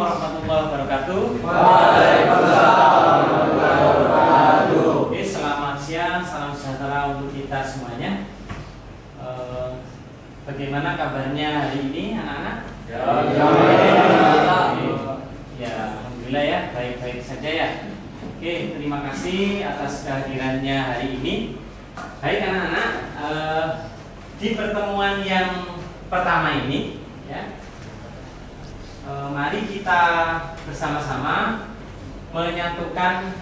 warahmatullahi wabarakatuh. Waalaikumsalam warahmatullahi wabarakatuh. Oke, selamat siang, salam sejahtera untuk kita semuanya. Bagaimana kabarnya hari ini anak-anak? Ya, alhamdulillah ya, baik-baik saja ya. Oke, terima kasih atas kehadirannya hari ini. Baik anak-anak, di pertemuan yang pertama ini, ya, mari kita bersama-sama menyatukan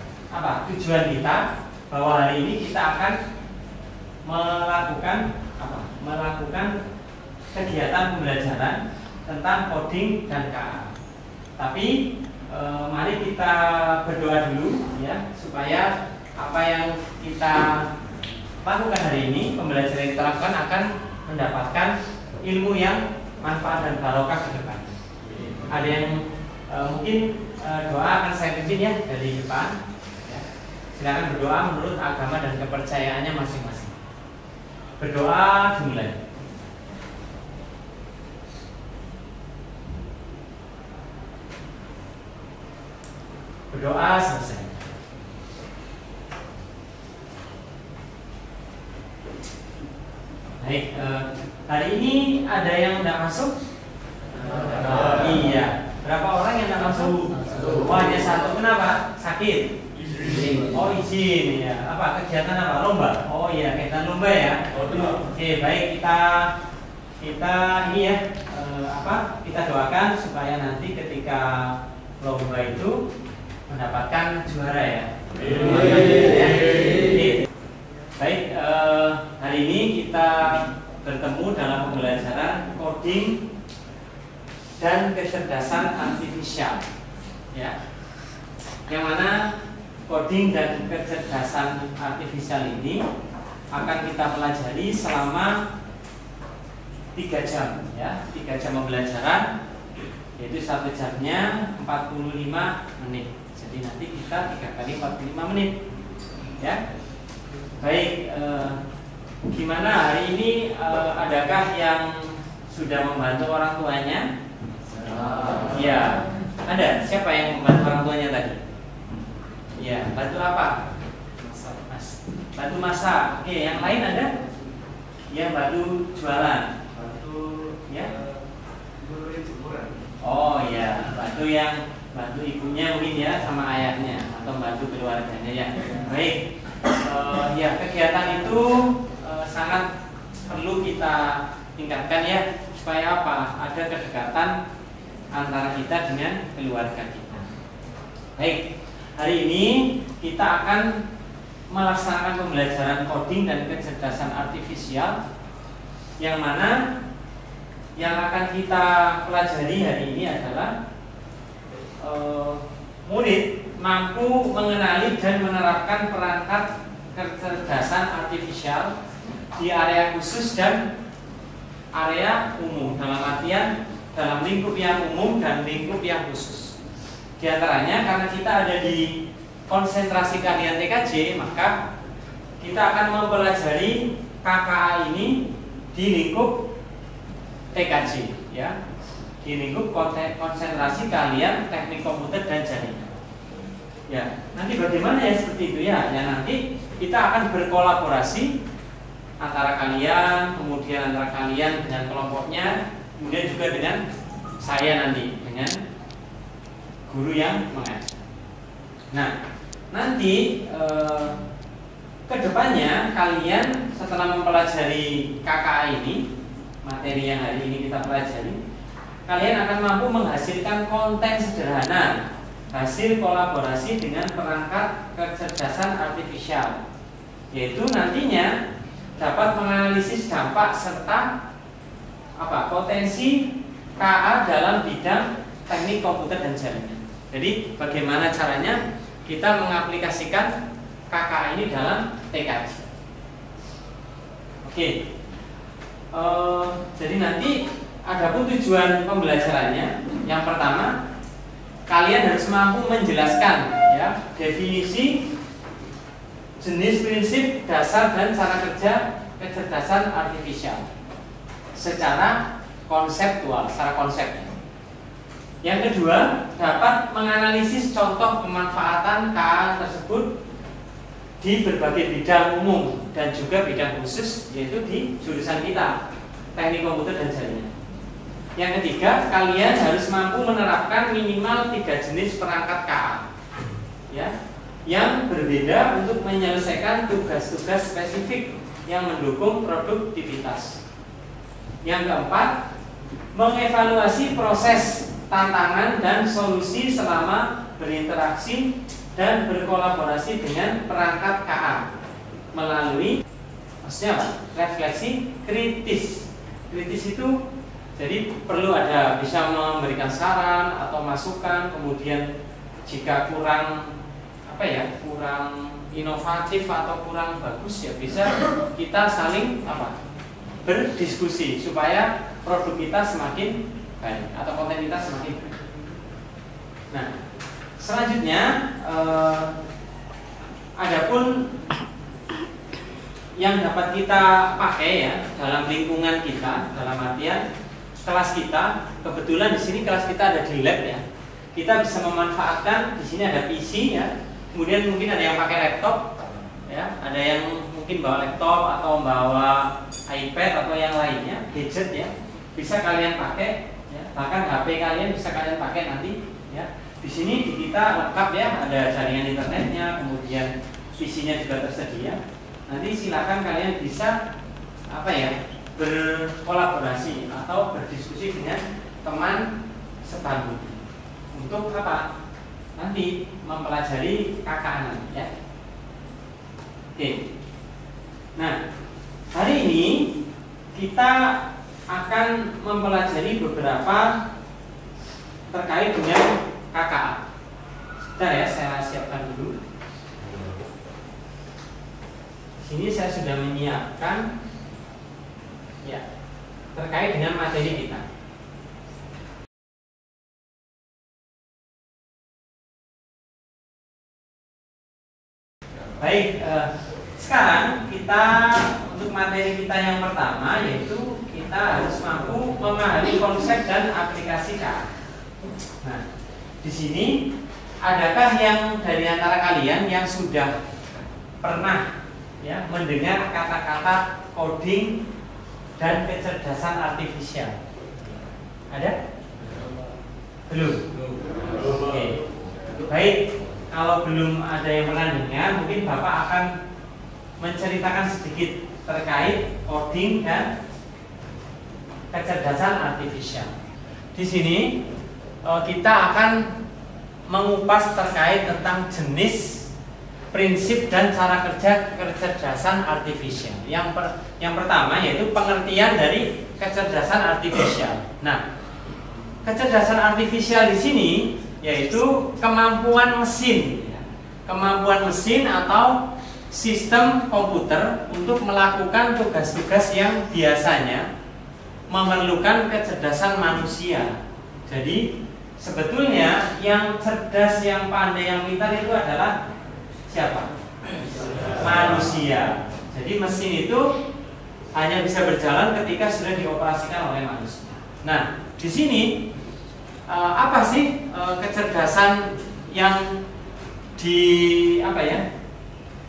tujuan kita, bahwa hari ini kita akan melakukan kegiatan pembelajaran tentang coding dan KA. Tapi mari kita berdoa dulu ya, supaya apa yang kita lakukan hari ini, pembelajaran yang kita lakukan akan mendapatkan ilmu yang manfaat dan barokah ke depan. Ada yang mungkin doa akan saya pimpin ya dari depan. Ya. Silakan berdoa menurut agama dan kepercayaannya masing-masing. Berdoa dimulai. Berdoa selesai. Baik, hari ini ada yang tidak masuk? Iya. Berapa orang yang tidak masuk? Oh, hanya satu. Kenapa? Sakit? Oh, izin ya. Apa kegiatan apa? Lomba? Oh iya, kegiatan lomba ya. Oke, baik, kita ini ya, kita doakan supaya nanti ketika lomba itu mendapatkan juara ya. Baik, hari ini kita bertemu dalam pembelajaran coding dan kecerdasan artifisial, ya. Yang mana coding dan kecerdasan artifisial ini akan kita pelajari selama 3 jam, ya, 3 jam pembelajaran, yaitu 1 jamnya 45 menit. Jadi nanti kita 3 kali 45 menit, ya. Baik, gimana hari ini? Adakah yang sudah membantu orang tuanya? Ya, ada. Siapa yang membantu orang tuanya tadi? Ya, bantu apa? Bantu masak. Oke, yang lain ada? Ya, bantu jualan. Bantu ya. Oh ya, bantu ibunya mungkin ya, sama ayahnya, atau bantu keluarganya ya. Baik, ya, kegiatan itu sangat perlu kita tingkatkan ya, supaya apa? Ada kedekatan antara kita dengan keluarga kita. Baik, hari ini kita akan melaksanakan pembelajaran coding dan kecerdasan artifisial, yang mana yang akan kita pelajari hari ini adalah murid mampu mengenali dan menerapkan perangkat kecerdasan artifisial di area khusus dan area umum, dalam artian dalam lingkup yang umum dan lingkup yang khusus. Di antaranya karena kita ada di konsentrasi kalian TKJ, maka kita akan mempelajari KKA ini di lingkup TKJ, ya, di lingkup konsentrasi kalian teknik komputer dan jaringan. Ya, nanti bagaimana ya seperti itu ya? Ya, nanti kita akan berkolaborasi antara kalian, kemudian antara kalian dengan kelompoknya, kemudian juga dengan saya nanti, dengan guru yang mengajar. Nah, nanti kedepannya kalian setelah mempelajari KKA ini, materi yang hari ini kita pelajari, kalian akan mampu menghasilkan konten sederhana hasil kolaborasi dengan perangkat kecerdasan artifisial, yaitu nantinya dapat menganalisis dampak serta potensi KA dalam bidang teknik komputer dan jaringan. Jadi bagaimana caranya kita mengaplikasikan KKA ini dalam TKJ. Oke. Jadi nanti adapun tujuan pembelajarannya, yang pertama kalian harus mampu menjelaskan ya definisi, jenis, prinsip, dasar dan cara kerja kecerdasan artifisial secara konseptual, secara konsep. Yang kedua, dapat menganalisis contoh pemanfaatan KA tersebut di berbagai bidang umum dan juga bidang khusus, yaitu di jurusan kita, teknik komputer dan jaringan. Yang ketiga, kalian harus mampu menerapkan minimal 3 jenis perangkat KA, ya, yang berbeda untuk menyelesaikan tugas-tugas spesifik yang mendukung produktivitas. Yang keempat, mengevaluasi proses, tantangan, dan solusi selama berinteraksi dan berkolaborasi dengan perangkat KA melalui, maksudnya apa? Refleksi kritis. Kritis itu jadi perlu ada bisa memberikan saran atau masukan, kemudian jika kurang kurang inovatif atau kurang bagus, ya bisa kita saling berdiskusi supaya produk kita semakin baik atau konten kita semakin baik. Nah, selanjutnya adapun yang dapat kita pakai ya dalam lingkungan kita, dalam artian kelas kita. Kebetulan di sini kelas kita ada di lab ya. Kita bisa memanfaatkan, di sini ada PC ya. Kemudian mungkin ada yang pakai laptop ya, ada yang mungkin bawa laptop atau bawa iPad atau yang lainnya, gadget ya. Bisa kalian pakai ya. Bahkan HP kalian bisa kalian pakai nanti ya. Di sini di kita lengkap ya, ada jaringan internetnya, kemudian PC-nya juga tersedia. Nanti silakan kalian bisa berkolaborasi atau berdiskusi dengan teman sebangku untuk apa? Nanti mempelajari KKA ya. Oke. Nah, hari ini kita akan mempelajari beberapa terkait dengan KKA. Sebentar ya, saya siapkan dulu. Sini saya sudah menyiapkan ya terkait dengan materi kita. Baik, sekarang kita untuk materi kita yang pertama, yaitu kita harus mampu memahami konsep dan aplikasi KA. Nah, di sini adakah yang dari antara kalian yang sudah pernah ya mendengar kata-kata coding dan kecerdasan artifisial? Ada? Belum? Oke. Baik, kalau belum ada yang pernah dengar, mungkin Bapak akan menceritakan sedikit terkait coding dan kecerdasan artifisial. Di sini kita akan mengupas terkait tentang jenis, prinsip, dan cara kerja kecerdasan artifisial. Yang pertama yaitu pengertian dari kecerdasan artifisial. Nah, kecerdasan artifisial di sini yaitu kemampuan mesin atau sistem komputer untuk melakukan tugas-tugas yang biasanya memerlukan kecerdasan manusia. Jadi sebetulnya yang cerdas, yang pandai, yang pintar itu adalah siapa? Manusia. Jadi mesin itu hanya bisa berjalan ketika sudah dioperasikan oleh manusia. Nah, di sini apa sih kecerdasan yang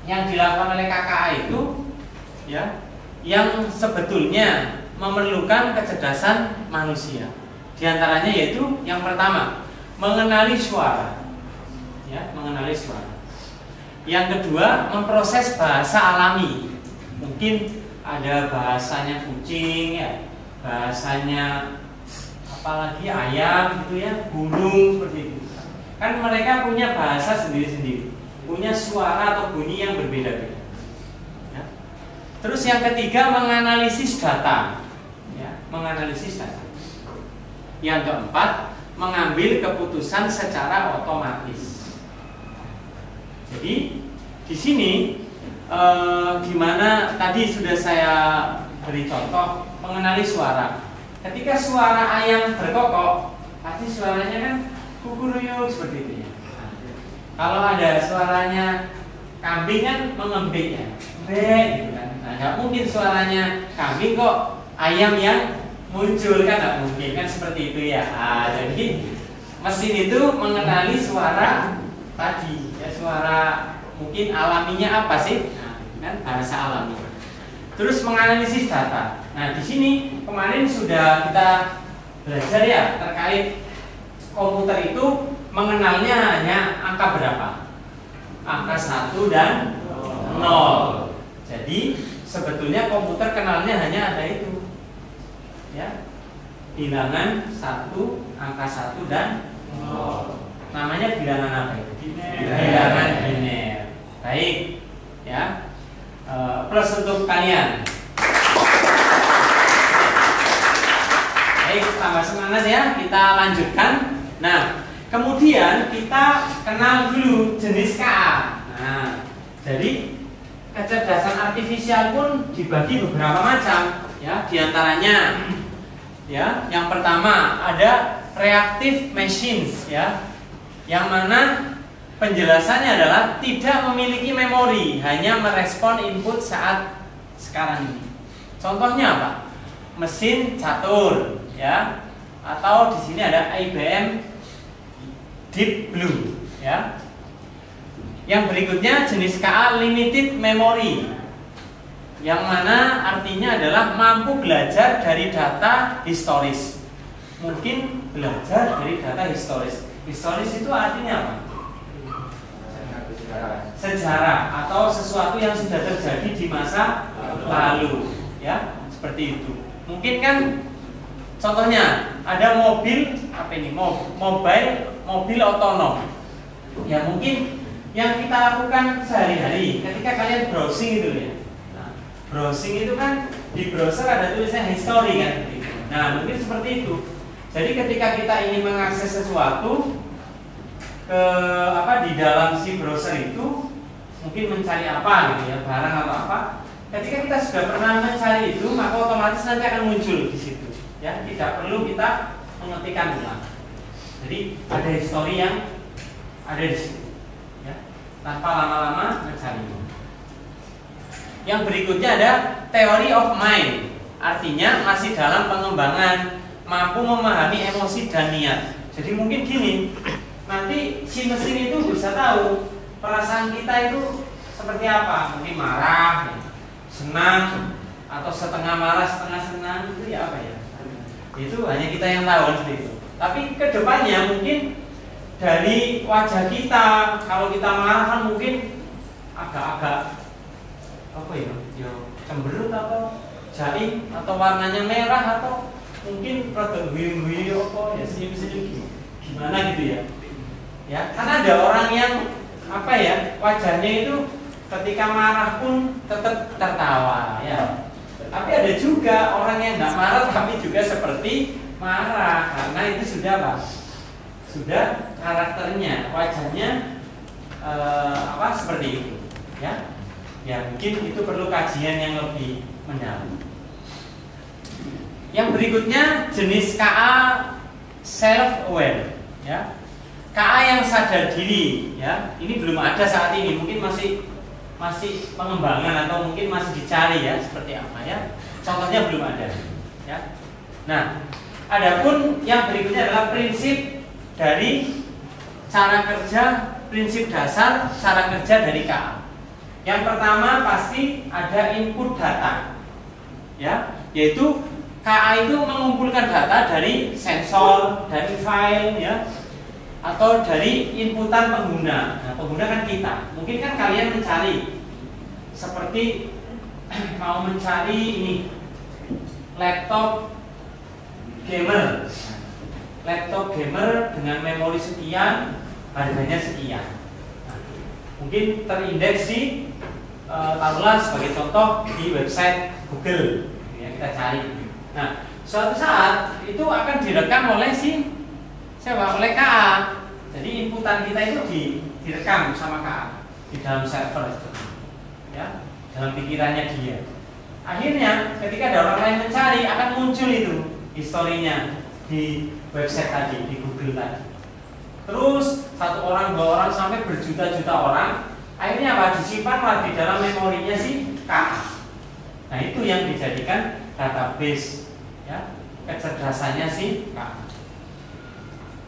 yang dilakukan oleh KKA itu ya, yang sebetulnya memerlukan kecerdasan manusia. Di antaranya yaitu yang pertama, mengenali suara. Ya, mengenali suara. Yang kedua, memproses bahasa alami. Mungkin ada bahasanya kucing ya, bahasanya apalagi ayam gitu ya, burung seperti itu. Kan mereka punya bahasa sendiri-sendiri, punya suara atau bunyi yang berbeda-beda. Ya. Terus yang ketiga, menganalisis data. Ya, menganalisis data. Yang keempat, mengambil keputusan secara otomatis. Jadi di sini gimana tadi sudah saya beri contoh mengenali suara. Ketika suara ayam berkokok, pasti suaranya kan kukuruyuk seperti itu ya. Kalau ada suaranya kambing kan mengembik ya, gitu kan. Nah, nggak mungkin suaranya kambing kok ayam yang muncul, kan nggak mungkin, kan seperti itu ya. Jadi mesin itu mengenali suara tadi, ya suara mungkin alaminya apa sih? Nah, kan bahasa alami. Terus menganalisis data. Nah, di sini kemarin sudah kita belajar ya terkait komputer itu mengenalnya hanya angka berapa? Angka 1 dan 0. Jadi sebetulnya komputer kenalnya hanya ada itu. Ya. Bilangan 1, angka 1 dan 0. Namanya bilangan apa itu? Bilangan biner. Baik, ya. Plus untuk kalian. Baik, tambah semangat ya. Kita lanjutkan. Nah, kemudian kita kenal dulu jenis KA. Nah, jadi kecerdasan artifisial pun dibagi beberapa macam, ya. Diantaranya, ya, yang pertama ada reactive machines, ya, yang mana penjelasannya adalah tidak memiliki memori, hanya merespon input saat sekarang ini. Contohnya apa? Mesin catur, ya, atau di sini ada IBM Deep Blue, ya. Yang berikutnya jenis KA limited memory, yang mana artinya adalah mampu belajar dari data historis. Mungkin belajar dari data historis. Historis itu artinya apa? Sejarah atau sesuatu yang sudah terjadi di masa lalu, ya, seperti itu. Mungkin kan contohnya ada mobil apa ini? Mobil otonom. Ya, mungkin yang kita lakukan sehari-hari ketika kalian browsing itu ya. Nah, browsing itu kan di browser ada tulisan history kan. Nah, mungkin seperti itu. Jadi ketika kita ingin mengakses sesuatu ke di dalam si browser itu, mungkin mencari apa gitu ya, barang atau apa. Ketika kita sudah pernah mencari itu, maka otomatis nanti akan muncul di situ. Ya, tidak perlu kita mengetikkan ulang. Jadi ada histori yang ada di situ, ya, tanpa lama-lama mencari. Yang berikutnya ada theory of mind, artinya masih dalam pengembangan, mampu memahami emosi dan niat. Jadi mungkin gini, nanti si mesin itu bisa tahu perasaan kita itu seperti apa, mungkin marah, senang, atau setengah marah, setengah senang, itu ya apa ya? Itu hanya kita yang tahu seperti itu. Tapi kedepannya mungkin dari wajah kita, kalau kita marah kan mungkin agak-agak apa ya, cemberut atau jaim, atau warnanya merah, atau mungkin rada guyu-guyu apa ya, senyum-senyum gimana gitu ya. Ya, karena ada orang yang apa ya, wajahnya itu ketika marah pun tetap tertawa, ya. Tapi ada juga orang yang nggak marah tapi juga seperti marah, karena itu sudah apa? Sudah karakternya, wajahnya seperti itu, ya. Ya, mungkin itu perlu kajian yang lebih mendalam. Yang berikutnya jenis KA self aware, ya. KA yang sadar diri, ya. Ini belum ada saat ini, mungkin masih pengembangan atau mungkin masih dicari ya, seperti apa ya. Contohnya belum ada, ya. Nah, adapun yang berikutnya adalah prinsip dari cara kerja, prinsip dasar cara kerja dari KA. Yang pertama pasti ada input data, ya, yaitu KA itu mengumpulkan data dari sensor, dari file, ya, atau dari inputan pengguna. Nah, pengguna kan kita. Mungkin kan kalian mencari seperti mau mencari ini laptop gamer. Laptop gamer dengan memori sekian, harganya sekian. Nah, mungkin terindeks di taruhlah sebagai contoh di website Google, ya, kita cari. Nah, suatu saat itu akan direkam oleh oleh KA. Jadi inputan kita itu direkam sama KA di dalam server itu, ya, dalam pikirannya dia. Akhirnya ketika ada orang lain mencari, akan muncul itu historinya di website tadi, di Google tadi. Terus satu orang, dua orang, sampai berjuta-juta orang. Akhirnya apa? Disimpanlah di dalam memorinya si KA. Nah, itu yang dijadikan database, ya, kecerdasannya si KA.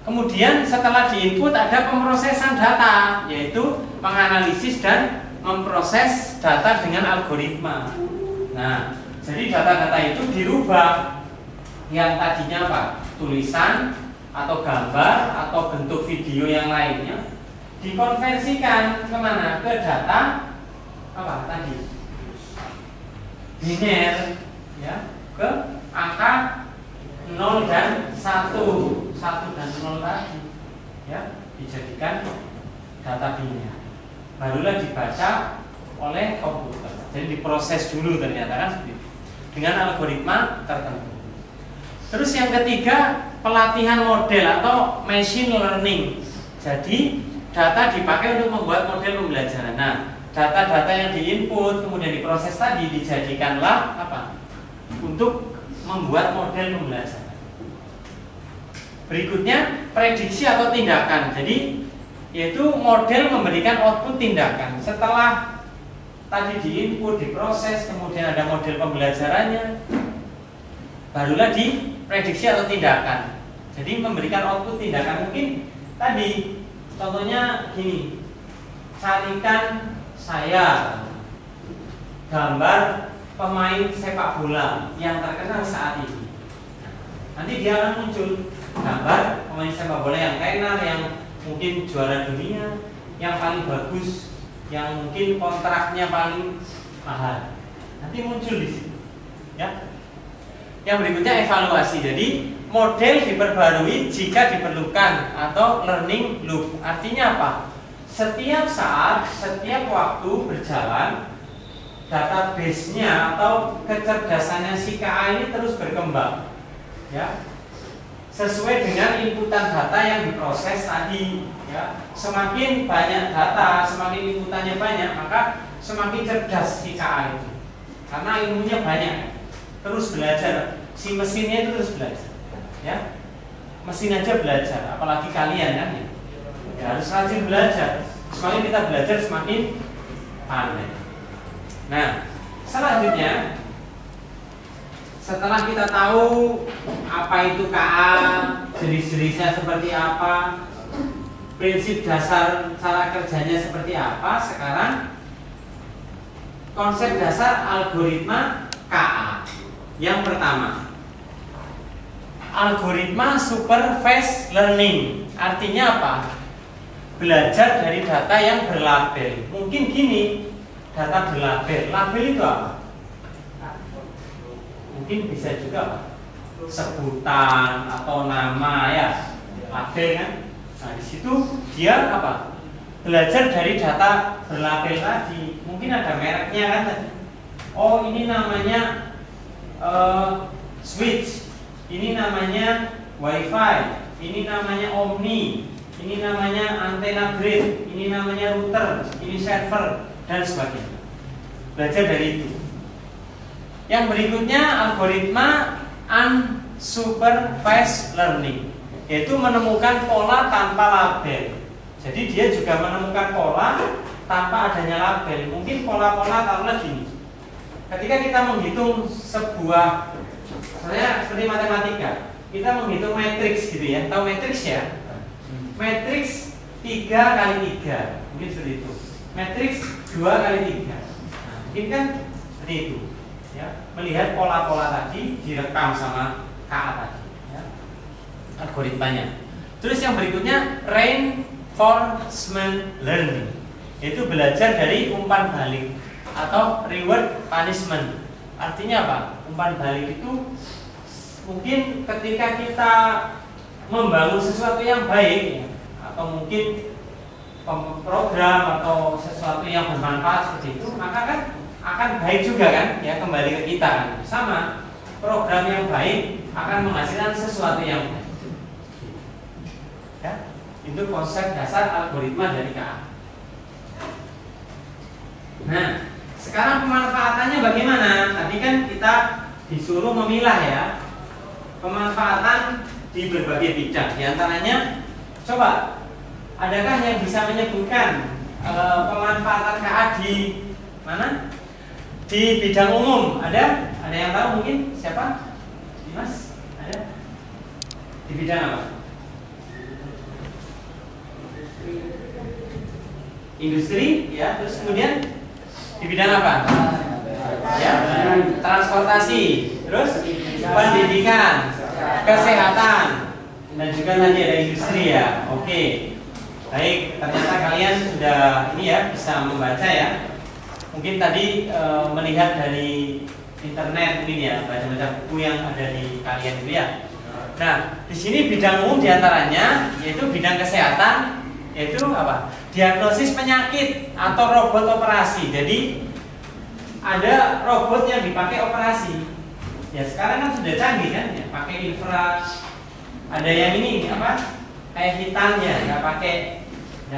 Kemudian setelah diinput ada pemrosesan data, yaitu menganalisis dan memproses data dengan algoritma. Nah, jadi data-data itu dirubah. Yang tadinya apa? Tulisan atau gambar atau bentuk video yang lainnya dikonversikan kemana? Ke data apa tadi? Biner, ya, ke angka 0 dan 1 dan 0 tadi, ya, dijadikan data biner. Barulah dibaca oleh komputer. Jadi diproses dulu ternyata kan seperti itu, dengan algoritma tertentu. Terus yang ketiga, pelatihan model atau machine learning. Jadi data dipakai untuk membuat model pembelajaran. Nah, data-data yang diinput kemudian diproses tadi dijadikanlah apa? Untuk membuat model pembelajaran. Berikutnya, prediksi atau tindakan. Jadi yaitu model memberikan output tindakan. Setelah tadi diinput, diproses, kemudian ada model pembelajarannya, barulah diprediksi atau tindakan. Jadi memberikan output tindakan. Mungkin tadi contohnya gini, carikan saya gambar pemain sepak bola yang terkenal saat ini. Nanti dia akan muncul gambar pemain sepak bola yang tenar, yang mungkin juara dunia, yang paling bagus, yang mungkin kontraknya paling mahal. Nanti muncul di situ, ya. Yang berikutnya evaluasi. Jadi model diperbarui jika diperlukan atau learning loop. Artinya apa? Setiap saat, setiap waktu berjalan, database-nya atau kecerdasannya si KA ini terus berkembang, ya, sesuai dengan inputan data yang diproses tadi, ya. Semakin banyak data, semakin inputannya banyak, maka semakin cerdas si KA itu, karena ilmunya banyak, terus belajar. Si mesinnya itu terus belajar, ya. Mesin aja belajar, apalagi kalian kan, ya, harus rajin belajar. Semakin kita belajar semakin pandai. Nah, selanjutnya setelah kita tahu apa itu KA, jenis-jenisnya seperti apa, prinsip dasar cara kerjanya seperti apa, sekarang konsep dasar algoritma KA. Yang pertama, algoritma supervised learning. Artinya apa? Belajar dari data yang berlabel. Mungkin gini, data berlabel. Label itu apa? Mungkin bisa juga apa? Sebutan atau nama, ya, label kan. Nah, di situ dia apa? Belajar dari data berlabel tadi. Mungkin ada mereknya kan tadi. Oh, ini namanya switch, ini namanya WiFi, ini namanya Omni, ini namanya antena grid, ini namanya router, ini server, dan sebagainya. Belajar dari itu. Yang berikutnya algoritma unsupervised learning, yaitu menemukan pola tanpa label. Jadi dia juga menemukan pola tanpa adanya label. Mungkin pola-pola taruhlah gini. Ketika kita menghitung sebuah, misalnya seperti matematika, kita menghitung matriks gitu ya. Tahu matriks ya? Matriks 3 kali 3, mungkin seperti itu. Matriks 2 kali 3. Nah, mungkin kan seperti itu, ya. Melihat pola-pola tadi direkam sama KA tadi, ya, algoritmanya. Terus yang berikutnya reinforcement learning, yaitu belajar dari umpan balik atau reward punishment. Artinya apa? Umpan balik itu mungkin ketika kita membangun sesuatu yang baik, ya, atau mungkin program atau sesuatu yang bermanfaat seperti itu, maka kan akan baik juga kan, ya, kembali ke kita kan. Sama, program yang baik akan menghasilkan sesuatu yang baik, ya. Itu konsep dasar algoritma dari KA. Nah, sekarang pemanfaatannya bagaimana? Tadi kan kita disuruh memilah, ya, pemanfaatan di berbagai bidang. Di antaranya, coba, adakah yang bisa menyebutkan pemanfaatan KA di mana? Di bidang umum. Ada? Ada yang tahu mungkin? Siapa? Mas? Ada? Di bidang apa? industri, ya. Terus kemudian di bidang apa? Ya, transportasi, terus pendidikan, kesehatan, dan juga tadi ada industri ya. Oke, baik. Ternyata kalian sudah ini ya bisa membaca ya. Mungkin tadi melihat dari internet mungkin ya, baca-baca buku yang ada di kalian itu ya. Nah, di sini bidang umum diantaranya yaitu bidang kesehatan, yaitu apa? Diagnosis penyakit atau robot operasi. Jadi ada robot yang dipakai operasi. Ya sekarang kan sudah canggih kan, ya, pakai infra. Ada yang ini apa? Kayak hitannya, nggak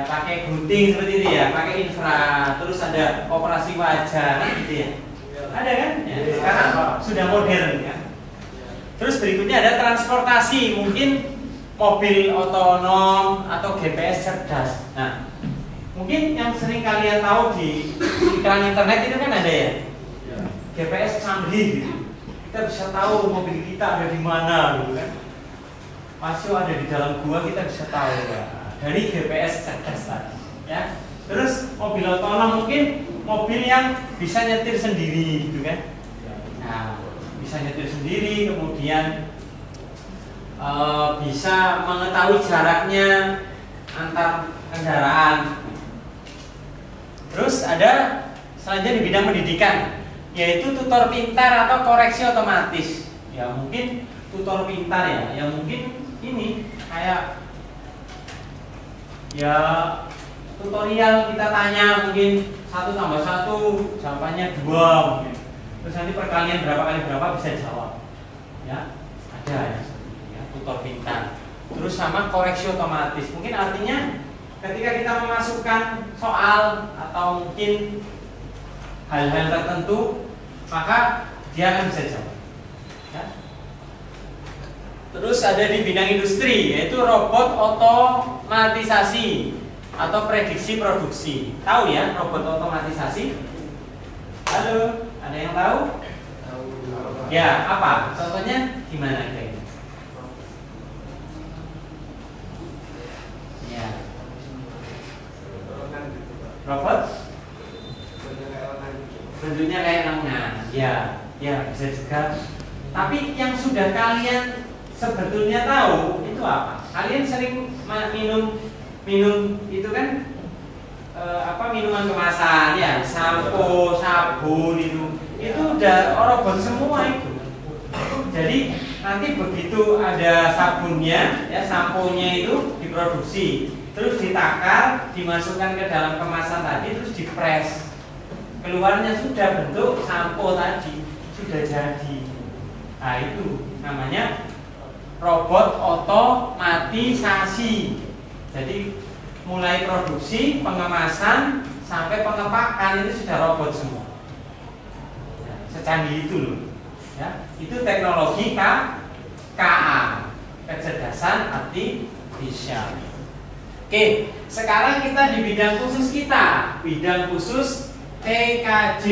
pakai gunting seperti itu ya, pakai infra. Terus ada operasi wajah, kan gitu ya. Ada kan? Ya, sekarang sudah modern ya. Terus berikutnya ada transportasi, mungkin mobil otonom atau GPS cerdas. Nah, mungkin yang sering kalian tahu di iklan internet itu kan ada ya, GPS canggih gitu. Kita bisa tahu mobil kita ada di mana gitu kan. Masuk ada di dalam gua kita bisa tahu ya, dari GPS cerdas tadi. Ya. Terus mobil otonom mungkin mobil yang bisa nyetir sendiri gitu kan. Nah, bisa nyetir sendiri, kemudian bisa mengetahui jaraknya antar kendaraan. Terus ada selanjutnya di bidang pendidikan, yaitu tutor pintar atau koreksi otomatis. Ya mungkin tutor pintar ya, yang mungkin ini kayak ya tutorial kita tanya mungkin 1 tambah 1 jawabannya 2 mungkin. Terus nanti perkalian berapa kali berapa bisa jawab. Ya, ada ya, tutor pintar. Terus sama koreksi otomatis. Mungkin artinya ketika kita memasukkan soal atau mungkin hal-hal tertentu, maka dia akan bisa jawab. Ya. Terus ada di bidang industri, yaitu robot otomatisasi atau prediksi produksi. Tahu ya robot otomatisasi? Halo, ada yang tahu? Ya, apa? Contohnya gimana kira-kira? Ya. Robot? Bentuknya kayak lengan. Ya, ya bisa juga. Tapi yang sudah kalian sebetulnya tahu itu apa? Kalian sering minum itu kan minuman kemasan ya, sampo, sabun itu udah robot semua itu. Jadi nanti begitu ada sabunnya ya, samponya itu diproduksi, terus ditakar, dimasukkan ke dalam kemasan tadi, terus dipres, keluarnya sudah bentuk sampo tadi, sudah jadi. Nah itu namanya robot otomatisasi. Jadi mulai produksi, pengemasan sampai pengepakan itu sudah robot semua. Ya, secanggih itu loh. Ya, itu teknologi KA, kecerdasan artifisial. Oke, sekarang kita di bidang khusus kita, bidang khusus TKJ.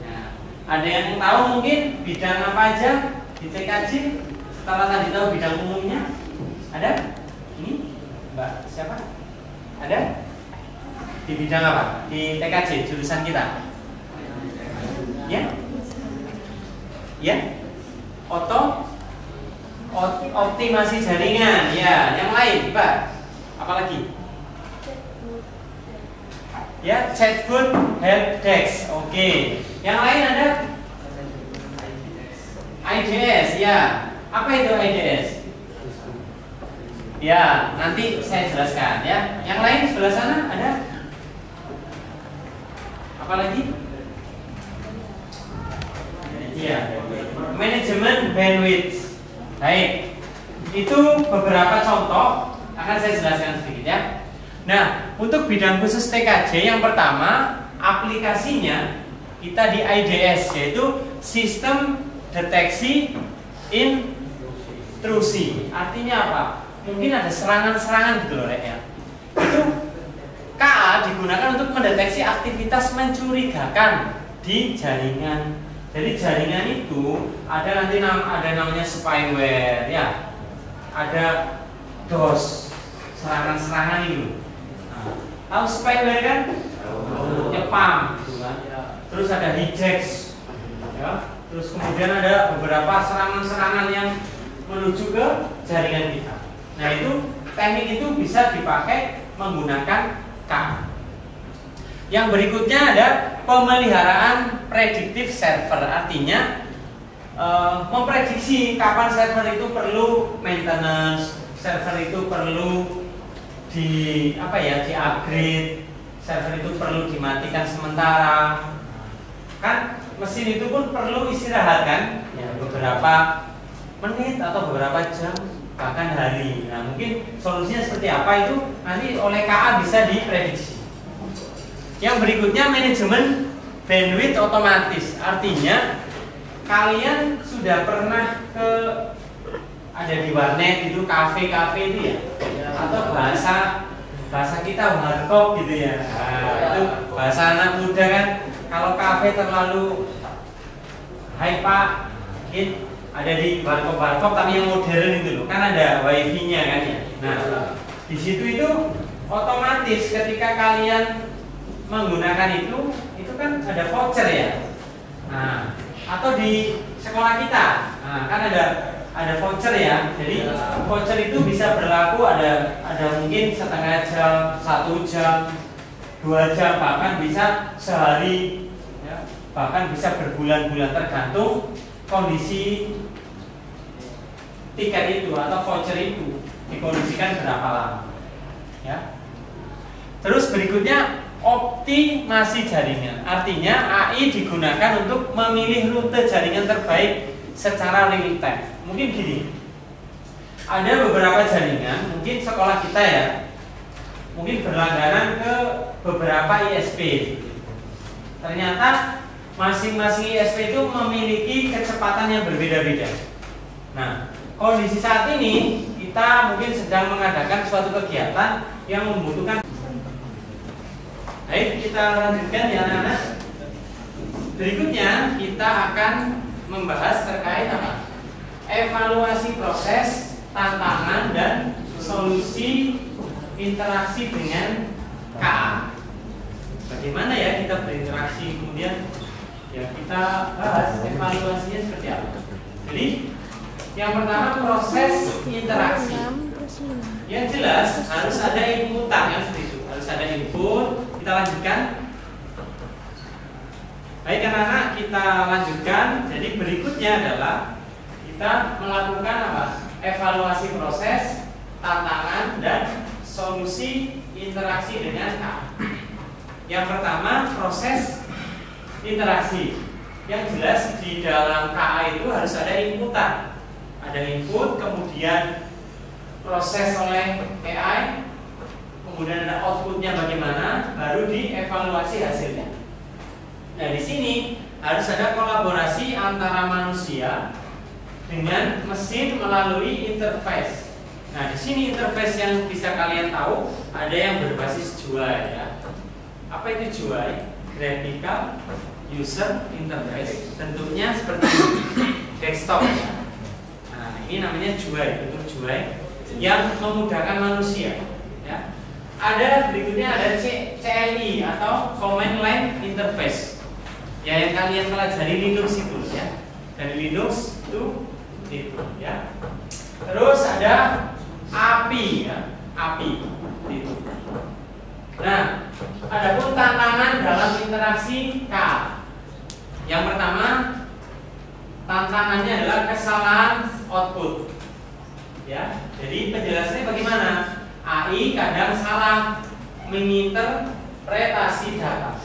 Nah, ada yang tahu mungkin bidang apa aja di TKJ? Setelah tadi tahu bidang umumnya, ada? Ini Mbak siapa? Ada? Di bidang apa? Di TKJ jurusan kita? Ya? Ya? Optimasi jaringan. Ya, yang lain, Mbak. Apalagi? Ya, chatbot helpdesk. Oke. Yang lain ada? IDS, ya. Apa itu IDS? Ya, nanti saya jelaskan ya. Yang lain sebelah sana ada? Apa lagi? Iya, manajemen bandwidth. Baik, itu beberapa contoh akan saya jelaskan sedikit ya. Nah, untuk bidang khusus TKJ yang pertama aplikasinya kita di IDS, yaitu sistem deteksi intrusi. Artinya apa? Mungkin ada serangan-serangan gitu loh ya. Itu KA digunakan untuk mendeteksi aktivitas mencurigakan di jaringan. Jadi jaringan itu ada nanti ada namanya spyware ya. Ada DOS, serangan-serangan itu. Nah, Tahu spyware kan? Nyepam, gitu kan? Terus ada hijack, ya. Terus kemudian ada beberapa serangan-serangan yang menuju ke jaringan kita. Nah itu teknik itu bisa dipakai menggunakan K. Yang berikutnya ada pemeliharaan predictive server, artinya memprediksi kapan server itu perlu maintenance, server itu perlu di upgrade, server itu perlu dimatikan sementara. Kan mesin itu pun perlu istirahat kan, ya, beberapa menit atau beberapa jam bahkan hari. Nah mungkin solusinya seperti apa itu nanti oleh KA bisa diprediksi. Yang berikutnya manajemen bandwidth otomatis, artinya kalian sudah pernah ada di warnet itu, kafe-kafe itu ya, atau bahasa kita warkop gitu ya. Nah, itu bahasa anak muda kan. Kalau kafe terlalu hai pak, ada di warkop tapi yang modern itu loh, kan ada wifi-nya kan ya. Nah, di situ itu otomatis ketika kalian menggunakan itu kan ada voucher ya. Nah, atau di sekolah kita, nah, kan ada voucher ya. Jadi voucher itu bisa berlaku ada mungkin setengah jam, 1 jam, 2 jam, bahkan bisa sehari, ya, bahkan bisa berbulan-bulan tergantung kondisi tiket itu atau voucher itu dikondisikan berapa lama, ya. Terus berikutnya optimasi jaringan, artinya AI digunakan untuk memilih rute jaringan terbaik secara real time. Mungkin gini, ada beberapa jaringan, mungkin sekolah kita ya, mungkin berlangganan ke beberapa ISP. Ternyata masing-masing ISP itu memiliki kecepatan yang berbeda-beda. Nah, kondisi saat ini kita mungkin sedang mengadakan suatu kegiatan yang membutuhkan. Baik, kita lanjutkan ya anak-anak. Berikutnya kita akan membahas terkait apa? Evaluasi proses, tantangan dan solusi interaksi dengan KA. Bagaimana ya kita berinteraksi, kemudian ya kita bahas evaluasinya seperti apa. Jadi yang pertama proses interaksi. Yang jelas harus ada inputan yang seperti itu. Harus ada input. Kita lanjutkan. Baik anak-anak, kita lanjutkan. Jadi berikutnya adalah kita melakukan apa? Evaluasi proses, tantangan dan solusi interaksi dengan KA. Yang pertama proses interaksi. Yang jelas di dalam KA itu harus ada inputan. Ada input, kemudian proses oleh AI, kemudian ada outputnya bagaimana, baru dievaluasi hasilnya. Nah di sini harus ada kolaborasi antara manusia dengan mesin melalui interface. Nah di sini interface yang bisa kalian tahu ada yang berbasis GUI ya. Apa itu GUI? Graphical User Interface. Bentuknya seperti desktop ya. Nah ini namanya GUI, bentuk GUI yang memudahkan manusia. Ya. Ada berikutnya ada CLI atau Command Line Interface. Ya yang kalian pelajari Linux itu ya. Dari Linux itu ya. Terus ada API ya, API itu. Nah, adapun tantangan dalam interaksi K. Yang pertama tantangannya adalah kesalahan output. Ya, jadi penjelasannya bagaimana? AI kadang salah menginterpretasi data.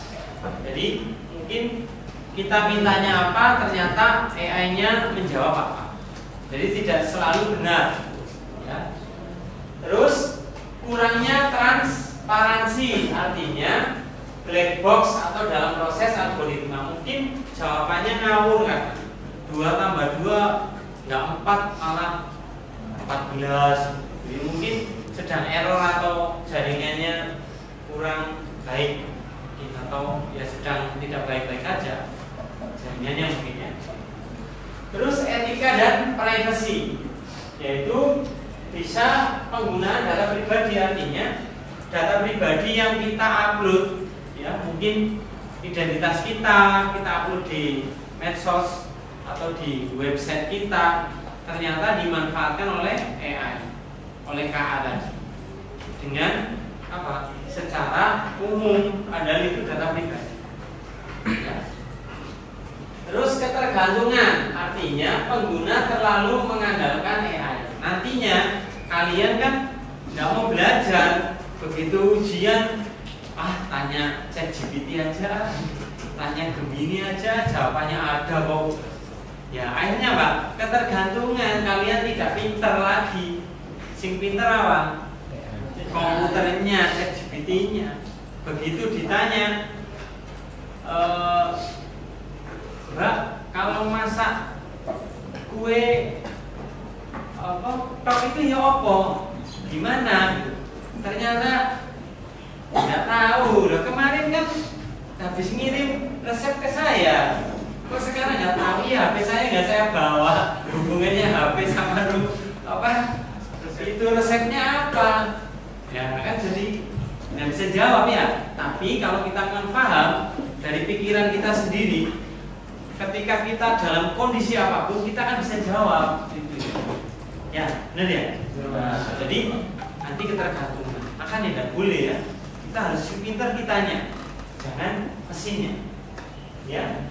Jadi mungkin kita mintanya apa, ternyata AI-nya menjawab apa. Jadi tidak selalu benar. Ya. Terus kurangnya transparansi, artinya black box atau dalam proses algoritma mungkin jawabannya ngawur kan. 2 tambah 2 nggak 4 malah 14. Jadi mungkin sedang error atau jaringannya kurang baik atau ya sedang tidak baik-baik saja jaringannya mungkin ya. Terus etika dan privacy, yaitu bisa penggunaan data pribadi, artinya data pribadi yang kita upload, ya mungkin identitas kita upload di medsos atau di website kita, ternyata dimanfaatkan oleh AI, oleh KA tadi, dengan apa? Secara umum, padahal itu data pribadi. Ya. Terus ketergantungan, artinya pengguna terlalu mengandalkan AI. Nantinya kalian kan nggak mau belajar, begitu ujian, tanya ChatGPT aja, tanya Gemini aja, jawabannya ada kok. Ya akhirnya Pak, ketergantungan, kalian tidak pinter lagi. Sing pinter apa? Komputernya, ChatGPT-nya. Begitu ditanya, Mbak, kalau masak kue tok itu ya apa? Gimana? Ternyata nggak tahu. Loh, kemarin kan habis ngirim resep ke saya. Kok sekarang nggak tahu? Ya HP saya nggak saya bawa. Hubungannya HP sama itu resepnya apa? Ya kan jadi nggak bisa jawab ya. Tapi kalau kita paham dari pikiran kita sendiri, ketika kita dalam kondisi apapun kita kan bisa jawab. Ya, benar ya. Nah, jadi nanti ketergantungan. Makanya tidak boleh ya. Kita harus pintar kitanya, jangan mesinnya. Ya.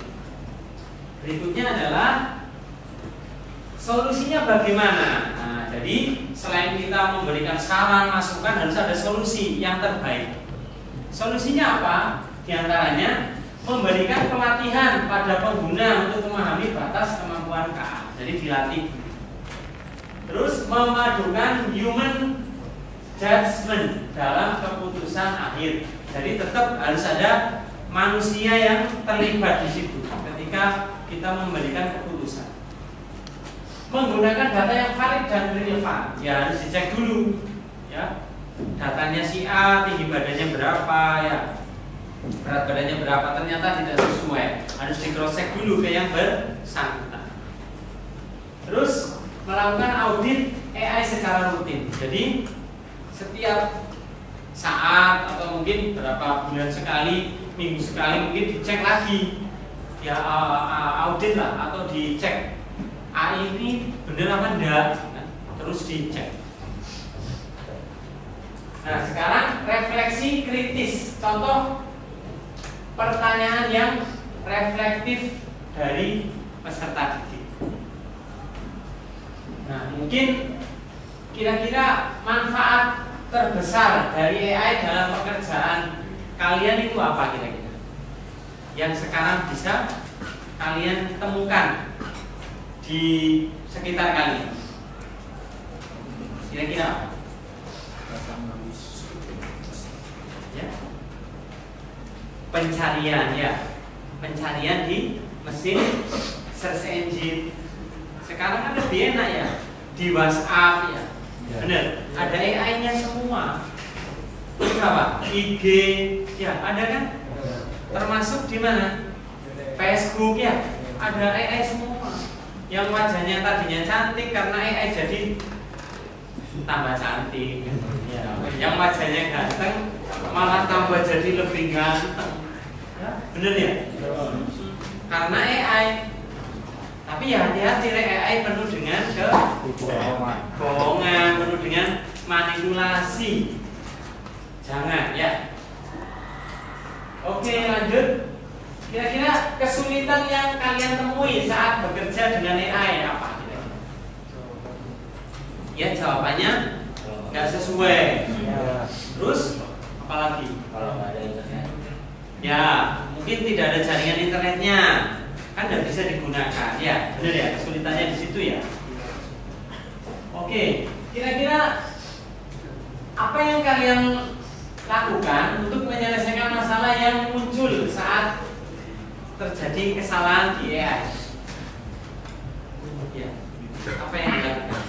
Berikutnya adalah solusinya bagaimana. Nah, jadi selain kita memberikan saran, masukan, harus ada solusi yang terbaik. Solusinya apa? Di antaranya memberikan pelatihan pada pengguna untuk memahami batas kemampuan KA. Jadi dilatih. Terus memadukan human judgment dalam keputusan akhir. Jadi tetap harus ada manusia yang terlibat di situ ketika kita memberikan keputusan. Menggunakan data yang valid dan relevan. Ya harus dicek dulu. Ya, datanya si A, tinggi badannya berapa, ya, berat badannya berapa, ternyata tidak sesuai. Harus di cross check dulu ke yang bersangkutan. Terus melakukan audit AI secara rutin. Jadi setiap saat atau mungkin berapa bulan sekali, minggu sekali mungkin dicek lagi, ya audit lah atau dicek AI ini benar apa enggak, terus dicek. Nah sekarang refleksi kritis, contoh pertanyaan yang reflektif dari peserta didik. Nah, mungkin kira-kira manfaat terbesar dari AI dalam pekerjaan kalian itu apa kira-kira? Yang sekarang bisa kalian temukan di sekitar kalian. Kira-kira apa? Ya. Pencarian ya. Pencarian di mesin search engine. Sekarang kan lebih enak ya, di WhatsApp ya, benar. Ada AI-nya semua. Itu apa? IG, ya ada kan? Termasuk di mana? Facebook ya, ada AI semua. Yang wajahnya tadinya cantik karena AI jadi tambah cantik. Ya. Yang wajahnya ganteng malah tambah jadi lebih ganteng. Ya, benar ya? Karena AI. Tapi ya hati-hati, AI penuh dengan kebohongan, penuh dengan manipulasi. Jangan ya. Oke lanjut. Kira-kira kesulitan yang kalian temui saat bekerja dengan AI apa? Ya jawabannya nggak sesuai. Terus apalagi? Kalau nggak ada internet. Ya mungkin tidak ada jaringan internetnya. Kan tidak bisa digunakan, ya benar ya, kesulitannya di situ ya. Oke, kira-kira apa yang kalian lakukan untuk menyelesaikan masalah yang muncul saat terjadi kesalahan di AI? Ya, apa yang dilakukan?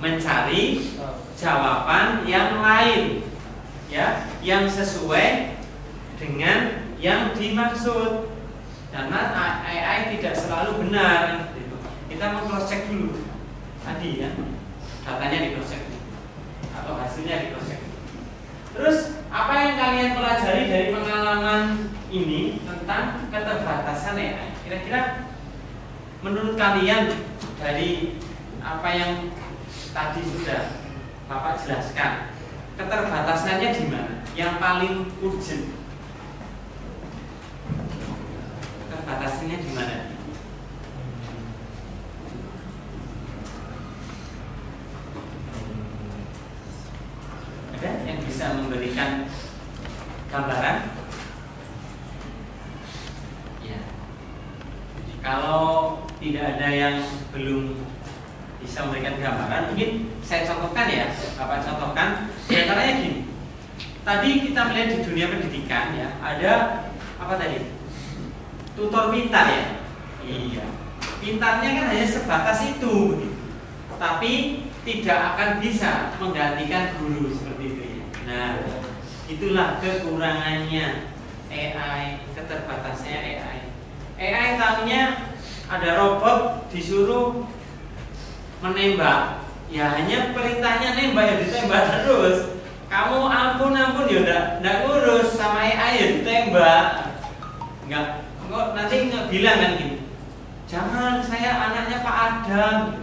Mencari jawaban yang lain, ya, yang sesuai dengan yang dimaksud, karena AI tidak selalu benar. Kita mau cross check dulu tadi ya, datanya di cross check. atau hasilnya di cross check. Terus apa yang kalian pelajari dari pengalaman ini tentang keterbatasan AI? Kira-kira menurut kalian dari apa yang tadi sudah Bapak jelaskan, keterbatasannya di mana? Yang paling urgent, keterbatasannya di mana? Ada yang bisa memberikan gambaran? Ya. Kalau tidak ada yang belum bisa memberikan gambaran, mungkin saya contohkan ya, Bapak contohkan. Di antaranya gini. Tadi kita melihat di dunia pendidikan ya, ada apa tadi? Tutor pintar ya. Iya. Pintarnya kan hanya sebatas itu, tapi tidak akan bisa menggantikan guru seperti itu ya. Nah, itulah kekurangannya AI, keterbatasannya AI. AI tahunya ada robot disuruh menembak, ya hanya perintahnya nembak ya ditembak terus. Kamu ampun ya enggak ngurus sama AI ya ditembak. Enggak, kok nanti bilang kan gini. Jangan, saya anaknya Pak Adam.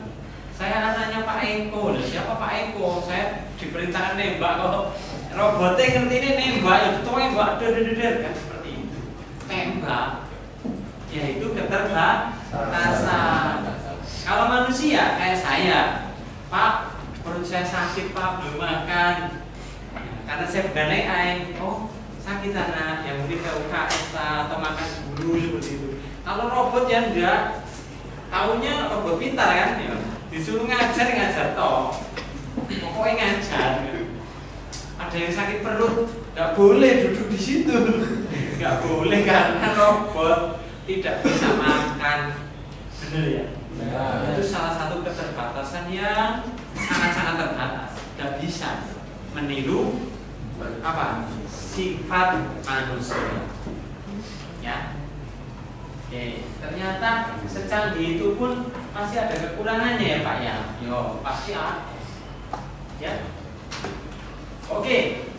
Saya anaknya Pak Eko. Loh, siapa Pak Eko? Saya diperintahkan nembak kok. Robotnya ngerti ini nembak ya ditembak kan seperti itu. Tembak. Ya itu keterbatasan. Kalau manusia kayak saya, Pak, perut saya sakit Pak, belum makan. Karena saya bukan AI. Oh, sakit anak, ya mungkin ke UKS atau makan dulu seperti itu. Kalau robot ya enggak, taunya robot pintar kan, ya. Disuruh ngajar toh. Pokoknya ngajar. Ada yang sakit perut, nggak boleh duduk di situ. Nggak boleh karena robot tidak bisa makan. Benar ya? Itu salah satu keterbatasan yang sangat-sangat terbatas. Nggak bisa meniru apa sifat manusia. Ya. Oke, ternyata secanggih itu pun masih ada kekurangannya ya Pak ya. Yo, pasti ada. Ya. Oke.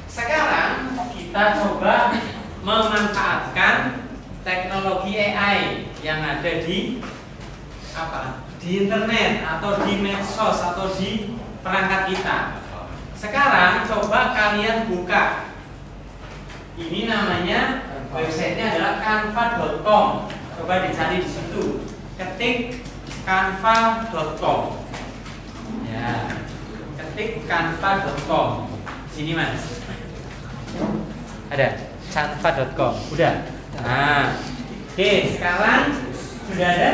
Sekarang kita coba memanfaatkan teknologi AI yang ada di apa? Di internet atau di medsos atau di perangkat kita. Sekarang coba kalian buka. Ini namanya websitenya adalah canva.com. Coba dicari di situ. Ketik canva.com. Ya. Ketik canva.com. Sini Mas. Ada canva.com. Udah. Nah. Oke, sekarang sudah ada?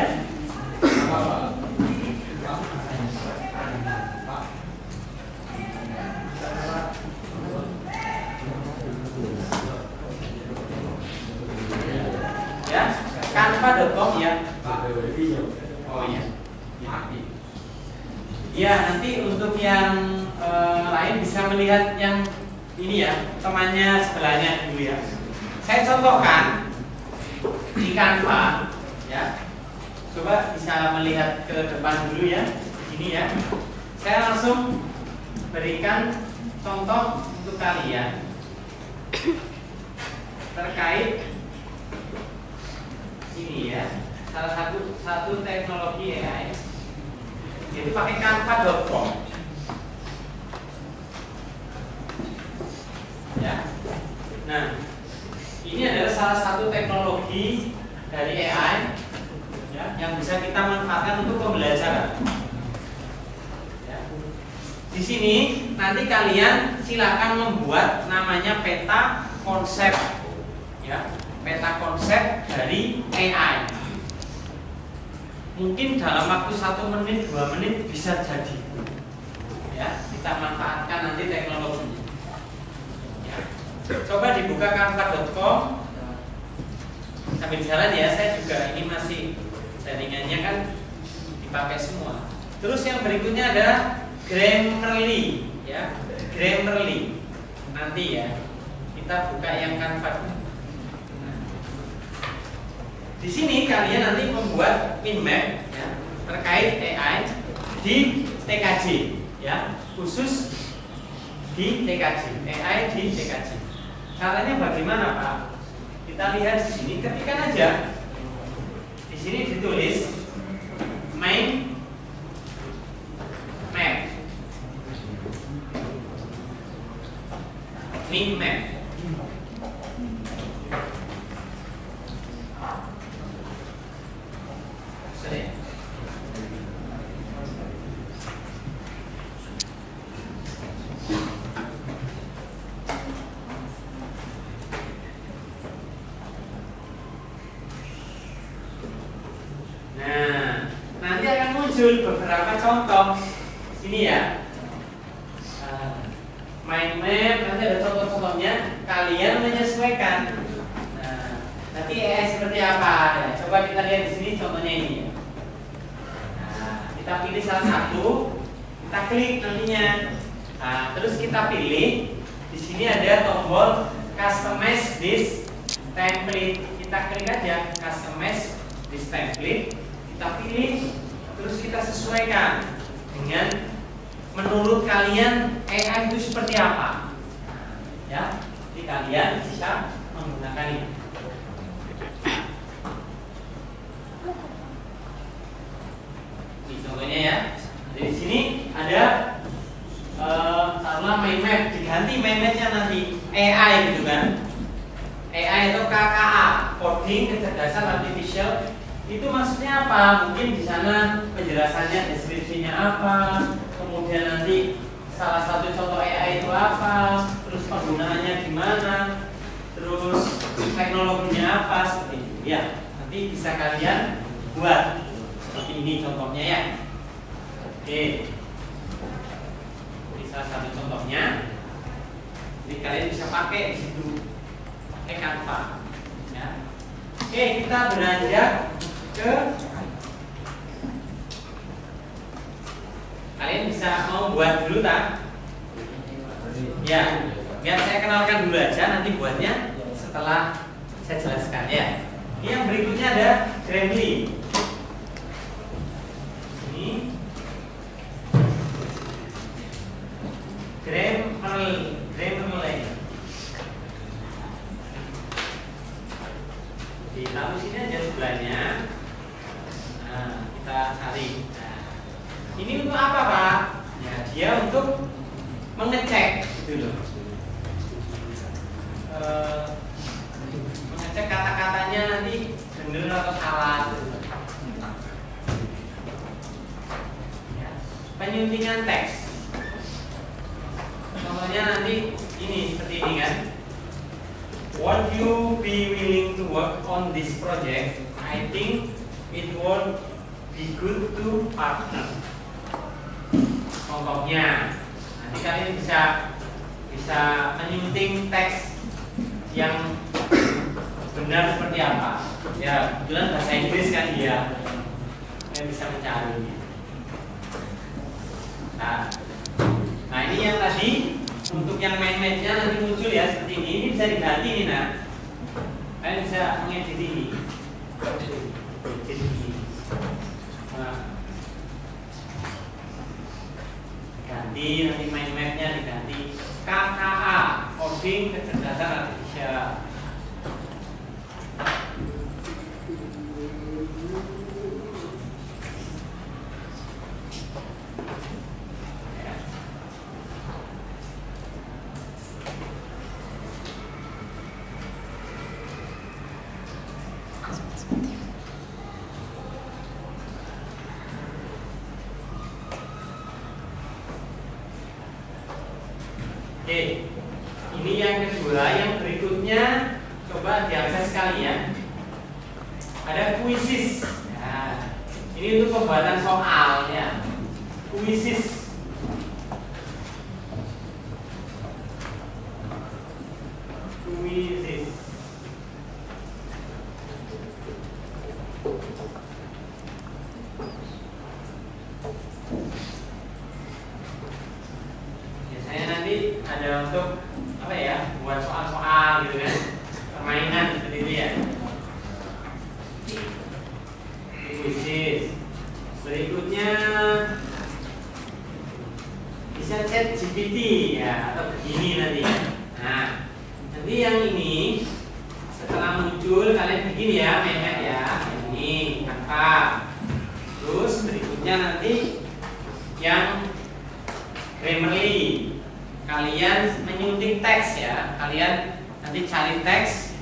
Ya, canva.com ya. Oh iya. Ya, nanti untuk yang lain bisa melihat yang ini ya, temannya sebelahnya dulu ya. Saya contohkan di Canva ya. Coba bisa melihat ke depan dulu ya. Ini ya. Saya langsung berikan contoh untuk kalian terkait ini ya, salah satu teknologi AI, jadi pakai canva.com ya. Nah, ini adalah salah satu teknologi dari AI ya, yang bisa kita manfaatkan untuk pembelajaran ya. Di sini nanti kalian silakan membuat namanya peta konsep ya. Peta konsep dari AI. Mungkin dalam waktu 1 menit, 2 menit bisa jadi. Ya, kita manfaatkan nanti teknologinya. Ya. Coba dibuka canva.com. Sambil jalan ya, saya juga ini masih jaringannya kan dipakai semua. Terus yang berikutnya adalah Grammarly, ya, Grammarly. Nanti ya, kita buka yang Canva. Di sini kalian nanti membuat min map ya, terkait AI di TKJ ya, khusus di TKJ, AI di TKJ. Caranya bagaimana, Pak? Kita lihat di sini, ketikkan aja. Di sini ditulis main map. Min map. Nah, nanti akan muncul beberapa contoh sini ya. Mind map, nanti ada contoh-contohnya, kalian menyesuaikan. Nah, nanti AI seperti apa ya? Coba kita lihat di sini contohnya ini. Nah, kita pilih salah satu, kita klik nantinya. Nah, terus kita pilih. Di sini ada tombol customize this template. Kita klik aja customize this template. Kita pilih, terus kita sesuaikan dengan menurut kalian AI itu seperti apa, ya. Jadi kalian bisa menggunakan ini. Ini contohnya ya. Jadi di sini ada taruhlah mind map, diganti mind mapnya nanti AI gitu kan. AI atau KKA, coding kecerdasan artificial. Itu maksudnya apa? Mungkin di sana penjelasannya, deskripsinya apa, kemudian nanti salah satu contoh AI itu apa, terus penggunaannya gimana, terus teknologinya apa, seperti itu ya. Nanti bisa kalian buat seperti ini contohnya ya. Oke, ini salah satu contohnya. Jadi kalian bisa pakai di situ, pakai Canva ya. Oke, kita beranjak ke, kalian bisa mau buat dulu tak? Ya, biar saya kenalkan dulu aja, nanti buatnya setelah saya jelaskan ya. Ini yang berikutnya ada Grammarly. Ini Grammarly. Ditaruh sini aja sebelahnya. Nah, kita cari. Nah, ini untuk apa, Pak? Ya, dia untuk mengecek gitu loh. Mengecek kata-katanya nanti benar atau salah gitu. Ya, penyuntingan teks. Contohnya nanti ini seperti ini kan. Would you be willing to work on this project? I think it would be good to partner. Contohnya, nanti kalian bisa menyunting teks yang benar seperti apa. Ya, kebetulan bahasa Inggris kan dia, kalian bisa mencari. Nah ini yang tadi untuk yang main-mainnya nanti muncul ya seperti ini. Ini bisa diganti nih, nah. Kalian bisa mengedit ini. Nah, ganti nanti mind mapnya diganti KKA, coding kecerdasan artifisial. Oke, ini yang kedua, yang berikutnya coba diakses kalian. Ada quizzes. Nah, ini untuk pembuatan soal ya. Quizzes. Biasanya nanti ada untuk apa ya, buat soal-soal gitu kan, permainan seperti itu ya. Quizzes. Berikutnya Nanti yang ini setelah muncul kalian bikin ya, mehmet ya. Ini Canva. Terus berikutnya nanti yang Grammarly. Kalian menyunting teks ya. Kalian nanti cari teks